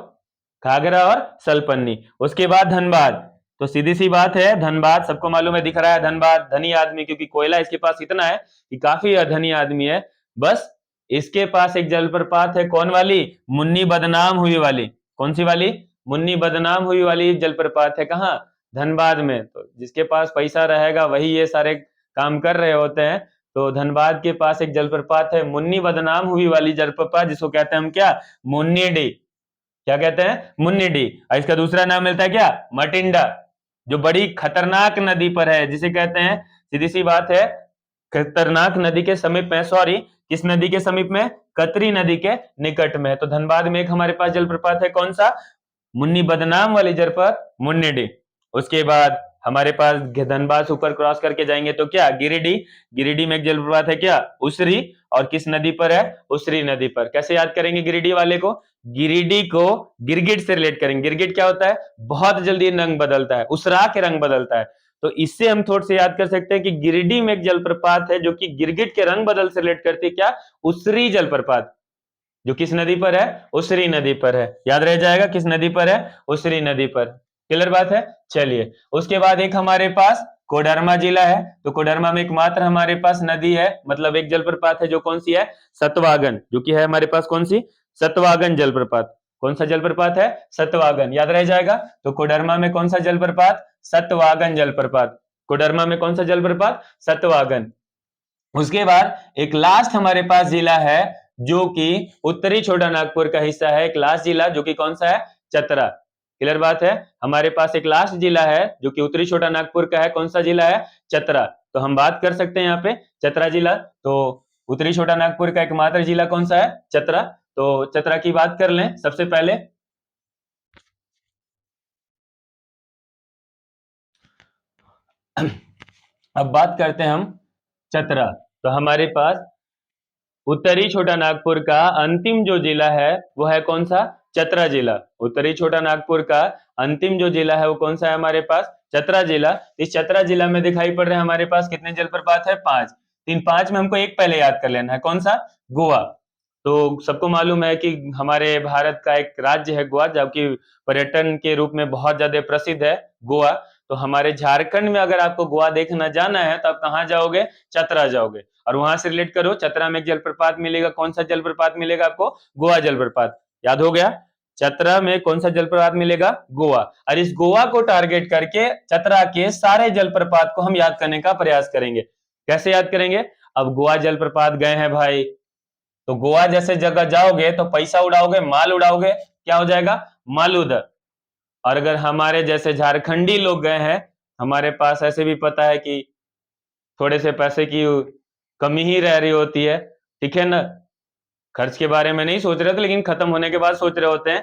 घाघरा और सलपन्नी। उसके बाद धनबाद। तो सीधी सी बात है, धनबाद सबको मालूम है, दिख रहा है धनबाद, धनी आदमी, क्योंकि कोयला इसके पास इतना है कि काफी धनी आदमी है। बस इसके पास एक जलप्रपात है, कौन वाली? मुन्नी बदनाम हुई वाली। कौन सी वाली? मुन्नी बदनाम हुई वाली जलप्रपात है कहाँ? धनबाद में। तो जिसके पास पैसा रहेगा वही ये सारे काम कर रहे होते हैं। तो धनबाद के पास एक जलप्रपात है मुन्नी बदनाम हुई वाली जलप्रपात, जिसको कहते हैं हम क्या? मुन्नी डी। क्या कहते हैं? मुन्नी डी। और इसका दूसरा नाम मिलता है क्या? मटिंडा, जो बड़ी खतरनाक नदी पर है, जिसे कहते हैं, सीधी सी बात है, खतरनाक नदी के समीप में, सॉरी किस नदी के समीप में? कतरी नदी के निकट में। तो धनबाद में एक हमारे पास जलप्रपात है, कौन सा? मुन्नी बदनाम वाली जलप्रपात, मुन्नी डी। उसके बाद हमारे पास धनबाद से ऊपर क्रॉस करके जाएंगे तो क्या? गिरिडीह। गिरिडीह में एक जलप्रपात है, क्या? उसरी। और किस नदी पर है? उसरी नदी पर। कैसे याद करेंगे गिरिडीह वाले को? गिरिडीह को गिरगिट से रिलेट करेंगे। गिरगिट क्या होता है? बहुत जल्दी रंग बदलता है, उसरा के रंग बदलता है। तो इससे हम थोड़ा से याद कर सकते हैं कि गिरिडीह में एक जलप्रपात है जो कि गिरगिट के रंग बदल से रिलेट करती है, क्या? उसरी जलप्रपात, जो किस नदी पर है? उसरी नदी पर है। याद रह जाएगा किस नदी पर है? उसरी नदी पर। क्लियर बात है? चलिए, उसके बाद एक हमारे पास कोडरमा जिला है। तो कोडरमा में एकमात्र हमारे पास नदी है, मतलब एक जलप्रपात है, जो कौन सी है? सतवागन, जो कि है हमारे पास कौन सी? सतवागन जलप्रपात। कौन सा जलप्रपात है? सतवागन। याद रह जाएगा। तो कोडरमा में कौन सा जलप्रपात? सतवागन जलप्रपात। कोडरमा में कौन सा जलप्रपात? सतवागन। उसके बाद एक लास्ट हमारे पास जिला है जो कि उत्तरी छोटा नागपुर का हिस्सा है, एक लास्ट जिला जो कि कौन सा है? चतरा। क्लियर बात है? हमारे पास एक लास्ट जिला है जो कि उत्तरी छोटा नागपुर का है, कौन सा जिला है? चतरा। तो हम बात कर सकते हैं यहाँ पे चतरा जिला। तो उत्तरी छोटा नागपुर का एकमात्र जिला कौन सा है? चतरा। तो चतरा की बात कर लें सबसे पहले। अब बात करते हैं हम चतरा। तो हमारे पास उत्तरी छोटा नागपुर का अंतिम जो जिला है वो है कौन सा? चतरा जिला। उत्तरी छोटा नागपुर का अंतिम जो जिला है वो कौन सा है हमारे पास? चतरा जिला। इस चतरा जिला में दिखाई पड़ रहे हैं हमारे पास कितने जलप्रपात है? 5। इन 5 में हमको एक पहले याद कर लेना है, कौन सा? गोवा। तो सबको मालूम है कि हमारे भारत का एक राज्य है गोवा, जबकि पर्यटन के रूप में बहुत ज्यादा प्रसिद्ध है गोवा। तो हमारे झारखंड में अगर आपको गोवा देखना जाना है तो आप कहाँ जाओगे? चतरा जाओगे। और वहां से रिलेट करो, चतरा में एक जलप्रपात मिलेगा, कौन सा जलप्रपात मिलेगा आपको? गोवा जलप्रपात। याद हो गया? चतरा में कौन सा जलप्रपात मिलेगा? गोवा। और इस गोवा को टारगेट करके चतरा के सारे जलप्रपात को हम याद करने का प्रयास करेंगे। कैसे याद करेंगे? अब गोवा जलप्रपात गए हैं भाई, तो गोवा जैसे जगह जाओगे तो पैसा उड़ाओगे, माल उड़ाओगे, क्या हो जाएगा? माल उधर। और अगर हमारे जैसे झारखंडी लोग गए हैं, हमारे पास ऐसे भी पता है कि थोड़े से पैसे की कमी ही रह रही होती है, ठीक है ना? खर्च के बारे में नहीं सोच रहे थे लेकिन खत्म होने के बाद सोच रहे होते हैं।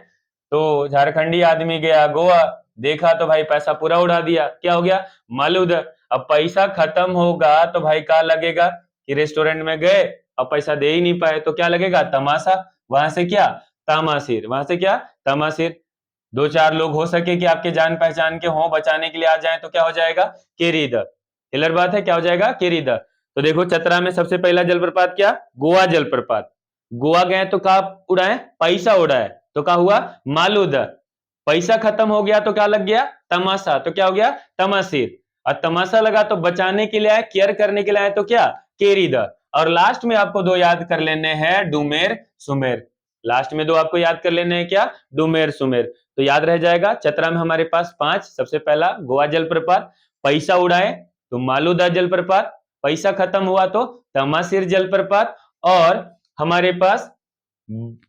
तो झारखंडी आदमी गया गोवा, देखा तो भाई पैसा पूरा उड़ा दिया, क्या हो गया? मालूद। अब पैसा खत्म होगा तो भाई क्या लगेगा कि रेस्टोरेंट में गए अब पैसा दे ही नहीं पाए, तो क्या लगेगा? तमाशा। वहां से क्या, तामासिर, वहां से क्या, तामासिर। दो चार लोग हो सके कि आपके जान पहचान के हों, बचाने के लिए आ जाए, तो क्या हो जाएगा, केरीद। क्लियर बात है, क्या हो जाएगा, केरीद। तो देखो चतरा में सबसे पहला जलप्रपात क्या, गोवा जलप्रपात। गोवा गए तो कहा उड़ाए, पैसा उड़ाए, तो क्या हुआ, मालूद। पैसा खत्म हो गया तो क्या लग गया, तमाशा, तो क्या हो गया, तमासिर। और तमाशा लगा तो बचाने के लिए आए, केयर करने के लिए आए, तो क्या, केरीद। और लास्ट में आपको दो याद कर लेने हैं, डुमेर सुमेर। लास्ट में दो आपको याद कर लेने हैं, क्या, डुमेर सुमेर। तो याद रह जाएगा, चतरा में हमारे पास 5, सबसे पहला गोवा जलप्रपात, पैसा उड़ाए तो मालूदा जलप्रपात, पैसा खत्म हुआ तो तमासिर जलप्रपात, और हमारे पास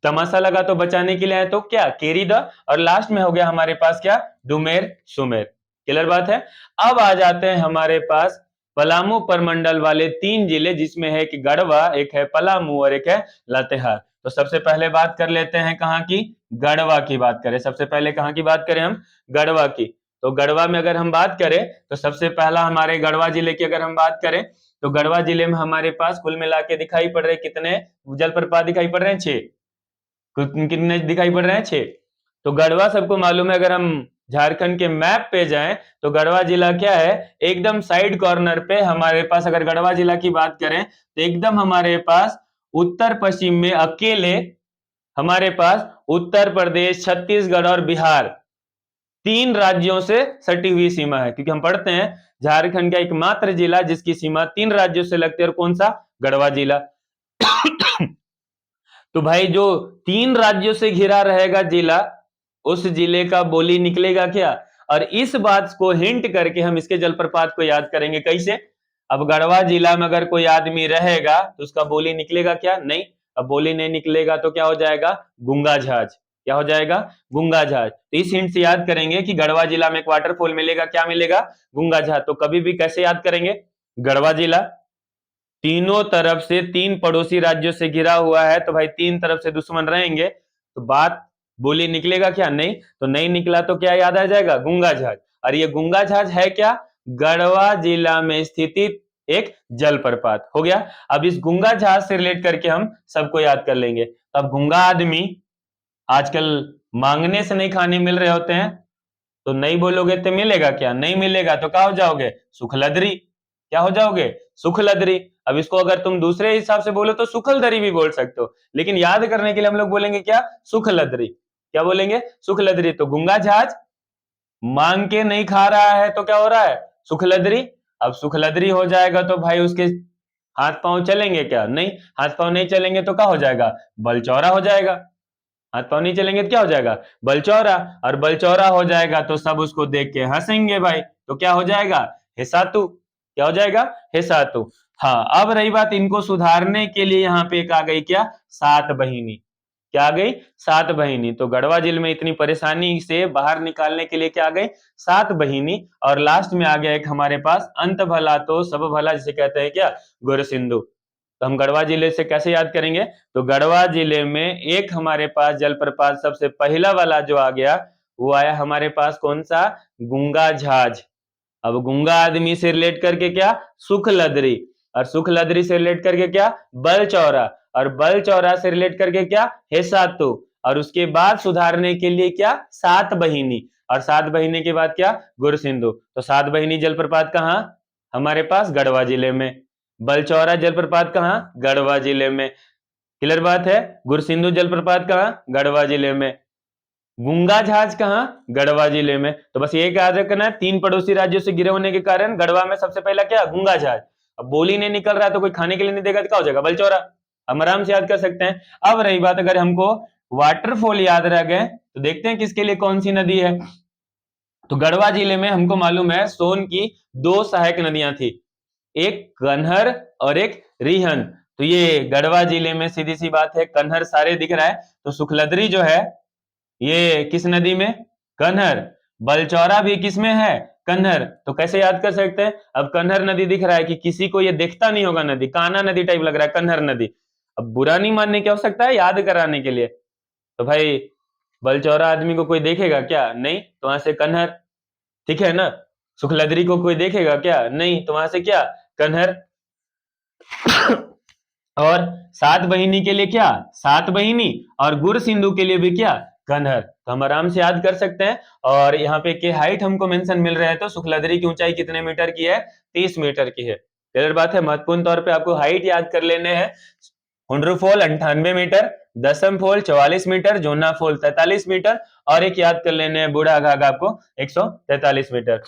तमाशा लगा तो बचाने के लिए आए तो क्या, केरीद, और लास्ट में हो गया हमारे पास क्या, डुमेर सुमेर। क्लियर बात है। अब आ जाते हैं हमारे पास पलामू परमंडल वाले 3 जिले, जिसमें है कि गढ़वा, एक है पलामू और एक है लातेहार। तो सबसे पहले बात कर लेते हैं कहाँ की, गढ़वा की बात करें। सबसे पहले कहाँ की बात करें हम, गढ़वा की। तो गढ़वा में अगर हम बात करें तो सबसे पहला हमारे गढ़वा जिले की अगर हम बात करें तो गढ़वा जिले में हमारे पास कुल मिला के दिखाई पड़ रहे कितने जलप्रपात दिखाई पड़ रहे हैं, 6। कितने दिखाई पड़ रहे हैं, 6। तो गढ़वा सबको मालूम है, अगर हम झारखंड के मैप पे जाएं तो गढ़वा जिला क्या है, एकदम साइड कॉर्नर पे हमारे पास। अगर गढ़वा जिला की बात करें तो एकदम हमारे पास उत्तर पश्चिम में अकेले हमारे पास उत्तर प्रदेश, छत्तीसगढ़ और बिहार, 3 राज्यों से सटी हुई सीमा है। क्योंकि हम पढ़ते हैं झारखंड का एकमात्र जिला जिसकी सीमा 3 राज्यों से लगती है, और कौन सा, गढ़वा जिला। तो भाई जो 3 राज्यों से घिरा रहेगा जिला, उस जिले का बोली निकलेगा क्या। और इस बात को हिंट करके हम इसके जलप्रपात को याद करेंगे कैसे। अब गढ़वा जिला में अगर कोई आदमी रहेगा तो उसका बोली निकलेगा क्या, नहीं। अब बोली नहीं निकलेगा तो क्या हो जाएगा, गुंगा झाज। क्या हो जाएगा, गुंगा झाज। तो इस हिंट से याद करेंगे कि गढ़वा जिला में एक वाटरफॉल मिलेगा, क्या मिलेगा, गुंगा झाज। तो कभी भी कैसे याद करेंगे, गढ़वा जिला तीनों तरफ से 3 पड़ोसी राज्यों से घिरा हुआ है, तो भाई 3 तरफ से दुश्मन रहेंगे, तो बात बोली निकलेगा क्या, नहीं। तो नहीं निकला तो क्या याद आ जाएगा, गुंगा झाज। और ये गुंगा झाज है क्या, गढ़वा जिला में स्थित एक जलप्रपात हो गया। अब इस गुंगा झाज से रिलेट करके हम सबको याद कर लेंगे। तो अब गुंगा आदमी आजकल मांगने से नहीं खाने मिल रहे होते हैं, तो नहीं बोलोगे तो मिलेगा क्या, नहीं मिलेगा तो क्या हो जाओगे, सुखलदरी। क्या हो जाओगे, सुखलदरी। अब इसको अगर तुम दूसरे हिसाब से बोलो तो सुखलदरी भी बोल सकते हो, लेकिन याद करने के लिए हम लोग बोलेंगे क्या, सुखलदरी। क्या बोलेंगे, सुखलदरी। तो गुंगा जहाज मांग के नहीं खा रहा है तो क्या हो रहा है, सुखलदरी। अब सुखलदरी हो जाएगा तो भाई उसके हाथ पांव चलेंगे क्या, नहीं। हाथ पांव नहीं चलेंगे तो क्या हो जाएगा, बलचौरा हो जाएगा। हाथ पांव नहीं चलेंगे तो क्या हो जाएगा, बलचौरा। और बलचौरा हो जाएगा तो सब उसको देख के हंसेंगे भाई, तो क्या हो जाएगा, हेसातु। क्या हो जाएगा, हेसातु। हाँ, अब रही बात इनको सुधारने के लिए यहाँ पे एक आ गई क्या, सात बहिनी। क्या आ गई, सात बहिनी। तो गढ़वा जिले में इतनी परेशानी से बाहर निकालने के लिए क्या आ गई, सात बहिनी। और लास्ट में आ गया एक हमारे पास, अंत भला तो सब भला जिसे कहते हैं क्या, गुरसिंधु। तो हम गढ़वा जिले से कैसे याद करेंगे, तो गढ़वा जिले में एक हमारे पास जलप्रपात सबसे पहला वाला जो आ गया, वो आया हमारे पास कौन सा, गुंगा झाज। अब गुंगा आदमी से रिलेट करके क्या, सुखलदरी। और सुखलदरी से रिलेट करके क्या, बलचौरा। और बलचौरा से रिलेट करके क्या, हेसातु। और उसके बाद सुधारने के लिए क्या, सात बहिनी। और सात बहिनी के बाद क्या, गुरसिंधु। तो सात बहिनी जलप्रपात कहाँ, हमारे पास गढ़वा जिले में। बलचौरा जलप्रपात कहाँ, गढ़वा जिले में। क्लियर बात है। गुरसिंधु जलप्रपात कहाँ, गढ़वा जिले में। गुंगा जहाज कहाँ, गढ़वा जिले में। तो बस ये याद रखना है, 3 पड़ोसी राज्यों से घिरे होने के कारण गढ़वा में सबसे पहला क्या, गुंगा जहाज। अब बोली नहीं निकल रहा तो कोई खाने के लिए नहीं देगा तो क्या हो जाएगा, बलचौरा। हम आराम से याद कर सकते हैं। अब रही बात, अगर हमको वाटरफॉल याद रह गए तो देखते हैं किसके लिए कौन सी नदी है। तो गढ़वा जिले में हमको मालूम है सोन की 2 सहायक नदियां थी, एक कन्हर और एक रिहन। तो ये गढ़वा जिले में सीधी सी बात है, कन्हर सारे दिख रहा है। तो सुखलदरी जो है ये किस नदी में, कन्हर। बलचौरा भी किस में है, कन्हर। तो कैसे याद कर सकते हैं, अब कन्हर नदी दिख रहा है कि किसी को ये देखता नहीं होगा नदी, कान्हा नदी टाइप लग रहा है कन्हर नदी। अब बुरा नहीं मानने की आवश्यकता है, याद कराने के लिए। तो भाई बलचौरा आदमी को कोई देखेगा क्या, नहीं। तो वहां से कन्हर, ठीक है ना। सुखलदरी को कोई देखेगा क्या, नहीं। तो वहां से क्या, कन्हर। और सात बहिनी के लिए क्या, सात बहिनी, और गुर सिंधु के लिए भी क्या, कन्हर। तो हम आराम से याद कर सकते हैं। और यहाँ पे के हाइट हमको मेंशन मिल रहा है, तो शुक्लाद्री की ऊंचाई कितने मीटर की है, 30 मीटर की है। क्लियर बात है। महत्वपूर्ण तौर पे आपको हाइट याद कर लेने हैं। हुंड्रुफॉल 98 मीटर, दसम फॉल 44 मीटर, जोना फॉल 43 मीटर, और एक याद कर लेने हैं बूढ़ा घाघ आपको 143 मीटर।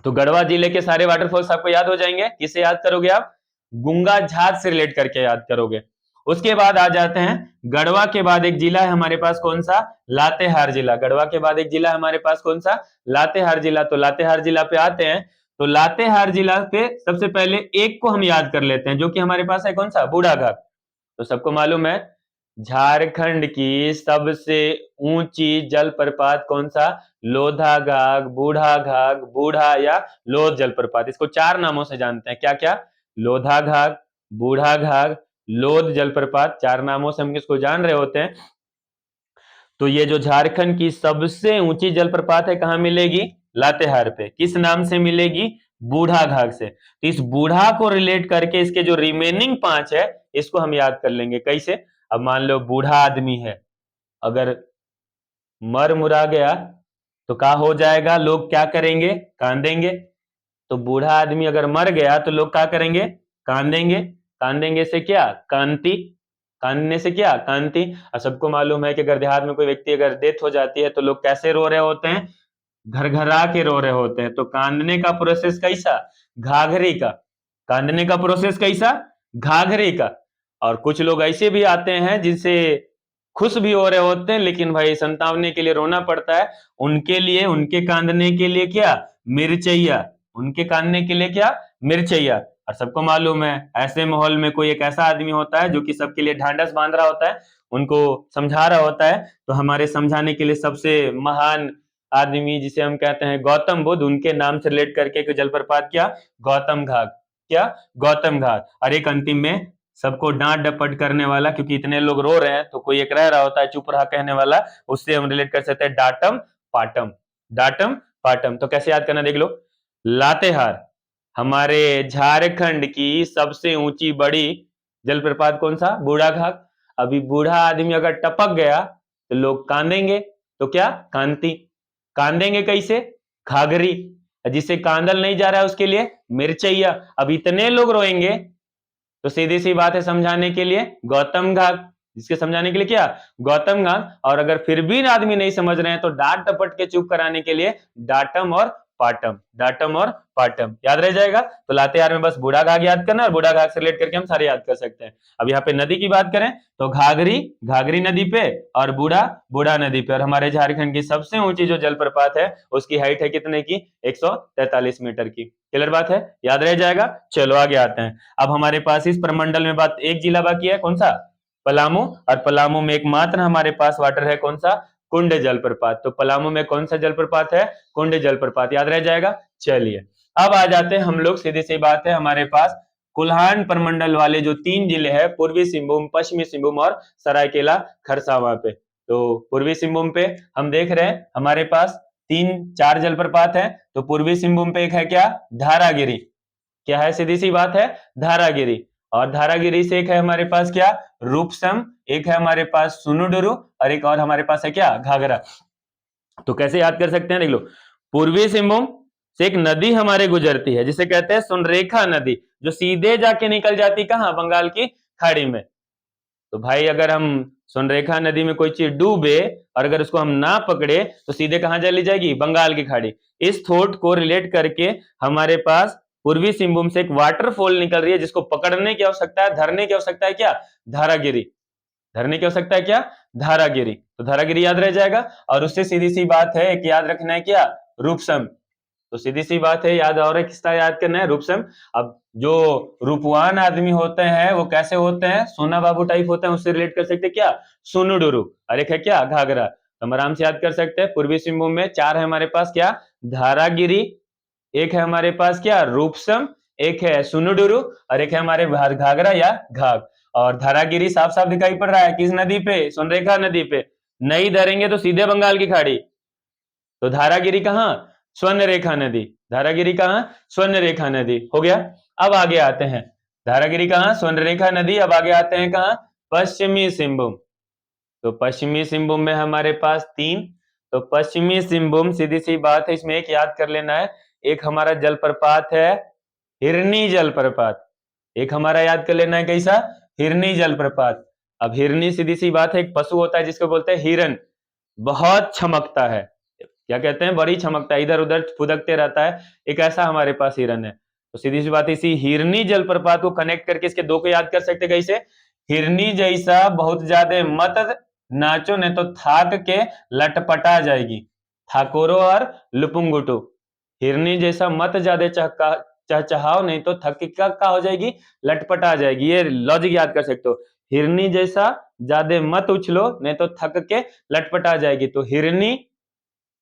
तो गढ़वा जिले के सारे वाटरफॉल्स आपको याद हो जाएंगे। किससे याद करोगे आप, गुंगा झाग से रिलेट करके याद करोगे। उसके बाद आ जाते हैं, गढ़वा के बाद एक जिला है हमारे पास, कौन सा, लातेहार जिला। गढ़वा के बाद एक जिला हमारे पास कौन सा, लातेहार जिला। तो लातेहार जिला पे आते हैं। तो लातेहार जिला पे सबसे पहले एक को हम याद कर लेते हैं, जो कि हमारे पास है कौन सा, बूढ़ा घाघ। तो सबको मालूम है झारखंड की सबसे ऊंची जलप्रपात कौन सा, लोधा घाघ, बूढ़ा घाघ, बूढ़ा या लोध जलप्रपात। इसको चार नामों से जानते हैं, क्या क्या, लोधा घाघ, बूढ़ा घाघ, लोध जलप्रपात, चार नामों से हम इसको जान रहे होते हैं। तो ये जो झारखंड की सबसे ऊंची जलप्रपात है, कहां मिलेगी, लातेहार पे। किस नाम से मिलेगी, बूढ़ा घाघ से। तो इस बूढ़ा को रिलेट करके इसके जो रिमेनिंग पांच है, इसको हम याद कर लेंगे। कैसे, अब मान लो बूढ़ा आदमी है, अगर मर मुरा गया तो क्या हो जाएगा, लोग क्या करेंगे, कांदेंगे। तो बूढ़ा आदमी अगर मर गया तो लोग क्या करेंगे, कांदेंगे। कांदेंगे से क्या, कांति, कांदने से क्या, कांति। और सबको मालूम है कि अगर देहात में कोई व्यक्ति अगर डेथ हो जाती है तो लोग कैसे रो रहे होते हैं, घर घरा के रो रहे होते हैं। तो कांदने का प्रोसेस कैसा, घाघरी का। कांदने का प्रोसेस कैसा, घाघरी का। और कुछ लोग ऐसे भी आते हैं जिनसे खुश भी हो रहे होते हैं, लेकिन भाई संतावने के लिए रोना पड़ता है। उनके लिए, उनके कांदने के लिए क्या, मिर्चैया। उनके कांदने के लिए क्या, मिर्चैया। और सबको मालूम है ऐसे माहौल में कोई एक ऐसा आदमी होता है जो कि सबके लिए ढांढस बांध रहा होता है, उनको समझा रहा होता है। तो हमारे समझाने के लिए सबसे महान आदमी जिसे हम कहते हैं गौतम बुद्ध, उनके नाम से रिलेट करके एक जलप्रपात क्या, गौतम घाट। क्या, गौतम घाट। और एक अंतिम में सबको डांट डपट करने वाला, क्योंकि इतने लोग रो रहे हैं तो कोई एक रह रहा होता है चुप रहा कहने वाला, उससे हम रिलेट कर सकते हैं डाटम पाटम। डाटम पाटम। तो कैसे याद करना देख लो, लातेहार हमारे झारखंड की सबसे ऊंची बड़ी जलप्रपात कौन सा, बूढ़ा घाघ। अभी बूढ़ा आदमी अगर टपक गया तो लोग कांदेंगे, तो क्या, कांति। कांदेंगे कैसे, घाघरी। जिसे कांदल नहीं जा रहा है उसके लिए मिर्चैया। अब इतने लोग रोएंगे तो सीधी सी बात है समझाने के लिए गौतम घाघ। जिसके समझाने के लिए क्या, गौतम घाघ। और अगर फिर भी आदमी नहीं समझ रहे हैं तो डांट टपट के चुप कराने के लिए डाटम और पाटम। डाटम और पाटम याद रह जाएगा। तो लातेहार में बस बूढ़ा घाघ याद करना, और बूढ़ा घाघ से रिलेट करके हम सारे याद कर सकते हैं। अब यहाँ पे नदी की बात करें तो घाघरी, घाघरी नदी पे, और बूढ़ा, बूढ़ा नदी पे। और हमारे झारखंड की सबसे ऊंची जो जलप्रपात है उसकी हाइट है कितने की, 143 मीटर की। क्लियर बात है, याद रह जाएगा। चलो आगे आते हैं। अब हमारे पास इस प्रमंडल में बात एक जिला बाकी है, कौन सा, पलामू। और पलामू में एकमात्र हमारे पास वाटर है, कौन सा, कुंड जलप्रपात। तो पलामू में कौन सा जलप्रपात है, कुंड जलप्रपात, याद रह जाएगा। चलिए अब आ जाते हैं हम लोग, सीधी सी बात है, हमारे पास कुल्हान प्रमंडल वाले जो तीन जिले हैं, पूर्वी सिंहभूम, पश्चिमी सिंहभूम और सरायकेला खरसावां पे। तो पूर्वी सिंहभूम पे हम देख रहे हैं हमारे पास तीन चार जलप्रपात है। तो पूर्वी सिंहभूम पे एक है क्या, धारागिरी। क्या है, सीधी सी बात है, धारागिरी। और धारागिरी से एक है हमारे पास क्या, रूपसम, एक है हमारे पास सुनुडुरु, और एक और हमारे पास है क्या, घाघरा। तो कैसे याद कर सकते हैं, देख लो। पूर्वी सिंहभूम से एक नदी हमारे गुजरती है जिसे कहते हैं सुनरेखा नदी, जो सीधे जाके निकल जाती कहां, बंगाल की खाड़ी में। तो भाई अगर हम सुनरेखा नदी में कोई चीज डूबे और अगर उसको हम ना पकड़े तो सीधे कहां चली जाएगी, बंगाल की खाड़ी। इस थॉट को रिलेट करके हमारे पास पूर्वी सिंहभूम से एक वाटरफॉल निकल रही है जिसको पकड़ने की आवश्यकता है, धरने की आवश्यकता है, क्या, धारागिरी। धरने की आवश्यकता है, क्या, धारागिरी। तो धारागिरी याद रह जाएगा। और उससे सीधी सी बात है, एक याद रखना है, क्या, रूपसम। तो सीधी सी बात है, याद और एक किस्सा याद करना है, रूपसम। अब जो रूपवान आदमी होते हैं वो कैसे होते हैं, सोना बाबू टाइप होते हैं, उससे रिलेट कर सकते हैं, क्या, सोनुडुरु। और एक है क्या, घाघरा। तो हम आराम से याद कर सकते हैं। पूर्वी सिंहभूम में चार है हमारे पास, क्या, धारागिरी, एक है हमारे पास क्या, रूपसम, एक है सुनुडुरु, और एक है हमारे घाघरा या घाघ। और धारागिरी साफ साफ दिखाई पड़ रहा है किस नदी पे, सुनरेखा नदी पे। नहीं धरेंगे तो सीधे बंगाल की खाड़ी। तो धारागिरी कहां, स्वर्ण रेखा नदी। धारागिरी कहां, स्वर्ण रेखा नदी। हो गया। अब आगे आते हैं, धारागिरी कहाँ, स्वर्णरेखा नदी। अब आगे आते हैं कहाँ, पश्चिमी सिंहभूम। तो पश्चिमी सिंहभूम में हमारे पास 3। तो पश्चिमी सिंहभूम सीधी सी बात है, इसमें एक याद कर लेना है, एक हमारा जलप्रपात है हिरनी जलप्रपात। एक हमारा याद कर लेना है कैसा, हिरनी जलप्रपात। अब हिरनी सीधी सी बात है, एक पशु होता है जिसको बोलते हैं हिरन, बहुत चमकता है, क्या कहते हैं, बड़ी चमकता है, इधर उधर फुदकते रहता है, एक ऐसा हमारे पास हिरन है। तो सीधी सी बात है, इसी हिरनी जलप्रपात को कनेक्ट करके इसके दो को याद कर सकते कैसे, हिरनी जैसा बहुत ज्यादा मत नाचो नहीं तो थाक के लटपटा जाएगी, ठाकोरो और लुपुंगुटू। हिरनी जैसा मत ज्यादा चहचहाओ नहीं तो थक के क्या हो जाएगी, लटपटा जाएगी। ये लॉजिक याद कर सकते हो, हिरनी जैसा ज्यादा मत उछलो नहीं तो थक के लटपटा जाएगी। तो हिरनी,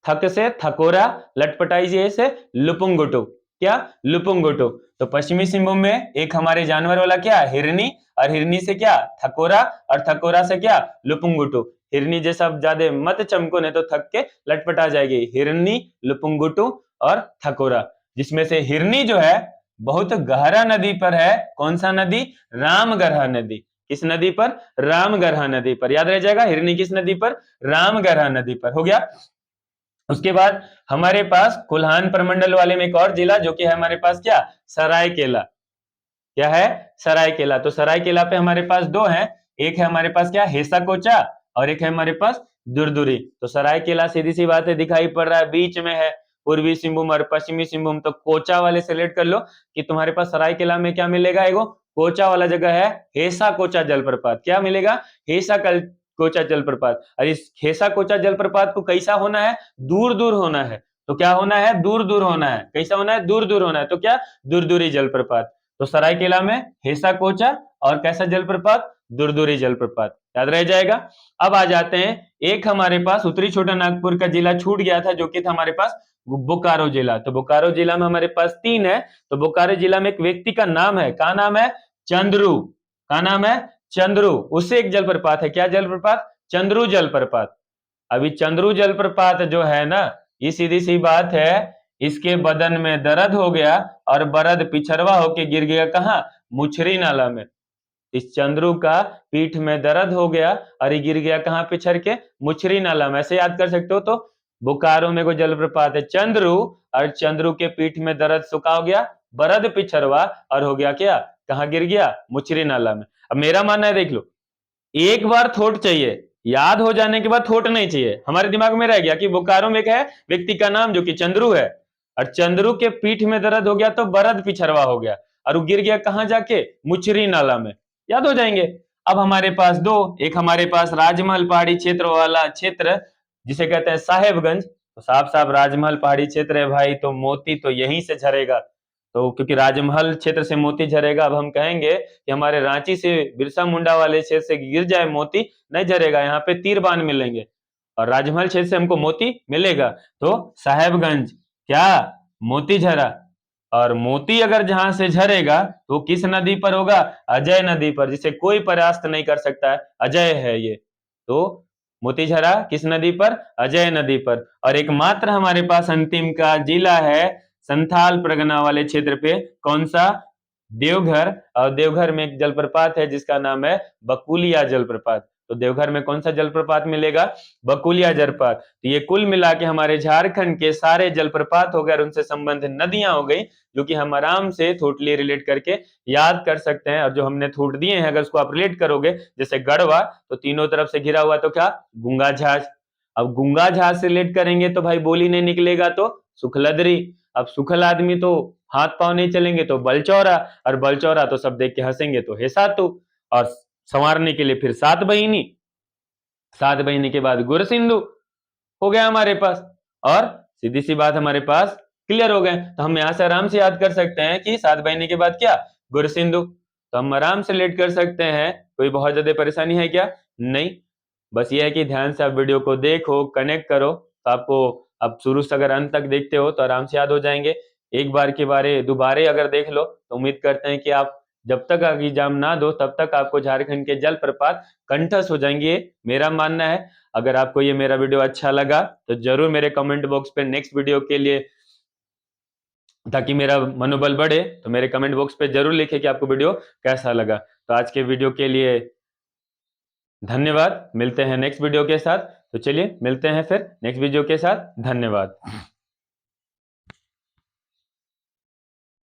थक से थकोरा, लटपटाई से लुपुंगुटू, क्या, लुपुंगुटू। तो पश्चिमी सिंहभूम में एक हमारे जानवर वाला क्या, हिरनी, और हिरनी से क्या, थकोरा, और थकोरा से क्या, लुपुंगुटू। हिरनी जैसा ज्यादा मत चमको नहीं तो थक के लटपटा जाएगी, हिरनी, लुपुंगुटू और थकोरा। जिसमें से हिरनी जो है बहुत गहरा नदी पर है, कौन सा नदी, रामगरहा नदी। किस नदी पर, रामगरहा नदी पर। याद रह जाएगा, हिरनी किस नदी पर, रामगरहा नदी पर। हो गया। उसके बाद हमारे पास कोल्हान प्रमंडल वाले में एक और जिला जो कि है हमारे पास क्या, सरायकेला। क्या है, सरायकेला। तो सरायकेला पे हमारे पास दो हैं, एक है हमारे पास क्या, हेसा कोचा, और एक है हमारे पास दुरदुरी। तो सरायकेला सीधी सी बात है दिखाई पड़ रहा है, बीच में है पूर्वी सिंहभूम और पश्चिमी सिंहभूम। तो कोचा वाले सेलेक्ट कर लो कि तुम्हारे पास सरायकेला में क्या मिलेगा, एगो कोचा वाला जगह है, हेसा कोचा जलप्रपात। क्या मिलेगा, हेसा कोचा जलप्रपात। और इस हेसा कोचा जलप्रपात को कैसा होना है, दूर दूर होना है। तो क्या होना है, दूर दूर होना है। कैसा होना है, दूर दूर होना है। तो क्या, दूरदूरी जलप्रपात। तो सरायकेला में हेसा कोचा और कैसा जलप्रपात, दूरदूरी जलप्रपात। याद रह जाएगा। अब आ जाते हैं, एक हमारे पास उत्तरी छोटा नागपुर का जिला छूट गया था जो कि था हमारे पास बोकारो जिला। तो बोकारो जिला में हमारे पास 3 है। तो बोकारो जिला में एक व्यक्ति का नाम है, क्या नाम है, चंद्रू। क्या नाम है, चंद्रू। उससे एक जलप्रपात है, क्या जलप्रपात, चंद्रू जलप्रपात। अभी चंद्रू जलप्रपात जो है ना, ये सीधी सी बात है, इसके बदन में दर्द हो गया और बरद पिछड़वा होके गिर गया कहाँ, मुछरी नाला में। इस चंद्रू का पीठ में दर्द हो गया और ये गिर गया कहाँ पिछड़ के, मुछरी नाला में। ऐसे याद कर सकते हो। तो बोकारो में कोई जलप्रपात है चंद्रू, और चंद्रू के पीठ में दर्द सुखा हो गया, बरद पिछड़वा, और हो गया क्या, कहाँ गिर गया, मुछरी नाला में। अब मेरा मानना है, देख लो, एक बार थोट चाहिए, याद हो जाने के बाद थोट नहीं चाहिए। हमारे दिमाग में रह गया कि बोकारो में एक है व्यक्ति का नाम जो कि चंद्रू है, और चंद्रू के पीठ में दर्द हो गया तो बरद पिछड़वा हो गया, और वो गिर गया कहां जाके, मुचरी नाला में। याद हो जाएंगे। अब हमारे पास दो, एक हमारे पास राजमहल पहाड़ी क्षेत्र वाला क्षेत्र जिसे कहते हैं साहेबगंज। तो साफ साफ राजमहल पहाड़ी क्षेत्र है भाई, तो मोती तो यहीं से झरेगा। तो क्योंकि राजमहल क्षेत्र से मोती झरेगा, अब हम कहेंगे कि हमारे रांची से बिरसा मुंडा वाले क्षेत्र से गिर जाए मोती, नहीं झरेगा, यहाँ पे तीर बाण मिलेंगे, और राजमहल क्षेत्र से हमको मोती मिलेगा। तो साहेबगंज क्या, मोती झरा। और मोती अगर जहां से झरेगा तो किस नदी पर होगा, अजय नदी पर, जिसे कोई परास्त नहीं कर सकता है, अजय है ये। तो मोती झरा किस नदी पर, अजय नदी पर। और एकमात्र हमारे पास अंतिम का जिला है संथाल परगना वाले क्षेत्र पे, कौन सा, देवघर। और देवघर में एक जलप्रपात है जिसका नाम है बकुलिया जलप्रपात। तो देवघर में कौन सा जलप्रपात मिलेगा, बकुलिया जलप्रपात। तो ये कुल मिला के हमारे झारखंड के सारे जलप्रपात हो गए और उनसे संबंधित नदियां हो गई, जो कि हम आराम से थोटली रिलेट करके याद कर सकते हैं। और जो हमने थोट दिए हैं अगर उसको आप रिलेट करोगे, जैसे गढ़वा तो तीनों तरफ से घिरा हुआ, तो क्या, गुंगा झाज। अब गुंगा झाज से रिलेट करेंगे तो भाई बोली नहीं निकलेगा तो सुखलदरी। अब सुखल आदमी तो हाथ पांव नहीं चलेंगे तो बलचौरा, और बलचौरा तो सब देख के हंसेंगे तो हे सातू, और संवारने के लिए फिर सात बहिनी, सात बहिनी के बाद गुरसिंधु हो गया हमारे पास। और सीधी सी बात हमारे पास क्लियर हो गए। तो हम यहां से आराम से याद कर सकते हैं कि सात बहिनी के बाद क्या, गुरसिंधु। तो हम आराम से रिलेट कर सकते हैं, कोई बहुत ज्यादा परेशानी है क्या, नहीं। बस ये है कि ध्यान से आप वीडियो को देखो, कनेक्ट करो, तो आपको अब शुरू से अगर अंत तक देखते हो तो आराम से याद हो जाएंगे। एक बार के बारे दोबारे अगर देख लो तो उम्मीद करते हैं कि आप जब तक एग्जाम ना दो तब तक आपको झारखंड के जलप्रपात कंठस्थ हो जाएंगे, मेरा मानना है। अगर आपको ये मेरा वीडियो अच्छा लगा तो जरूर मेरे कमेंट बॉक्स पे नेक्स्ट वीडियो के लिए ताकि मेरा मनोबल बढ़े। तो मेरे कमेंट बॉक्स पे जरूर लिखें कि आपको वीडियो कैसा लगा। तो आज के वीडियो के लिए धन्यवाद। मिलते हैं नेक्स्ट वीडियो के साथ। तो चलिए मिलते हैं फिर नेक्स्ट वीडियो के साथ। धन्यवाद।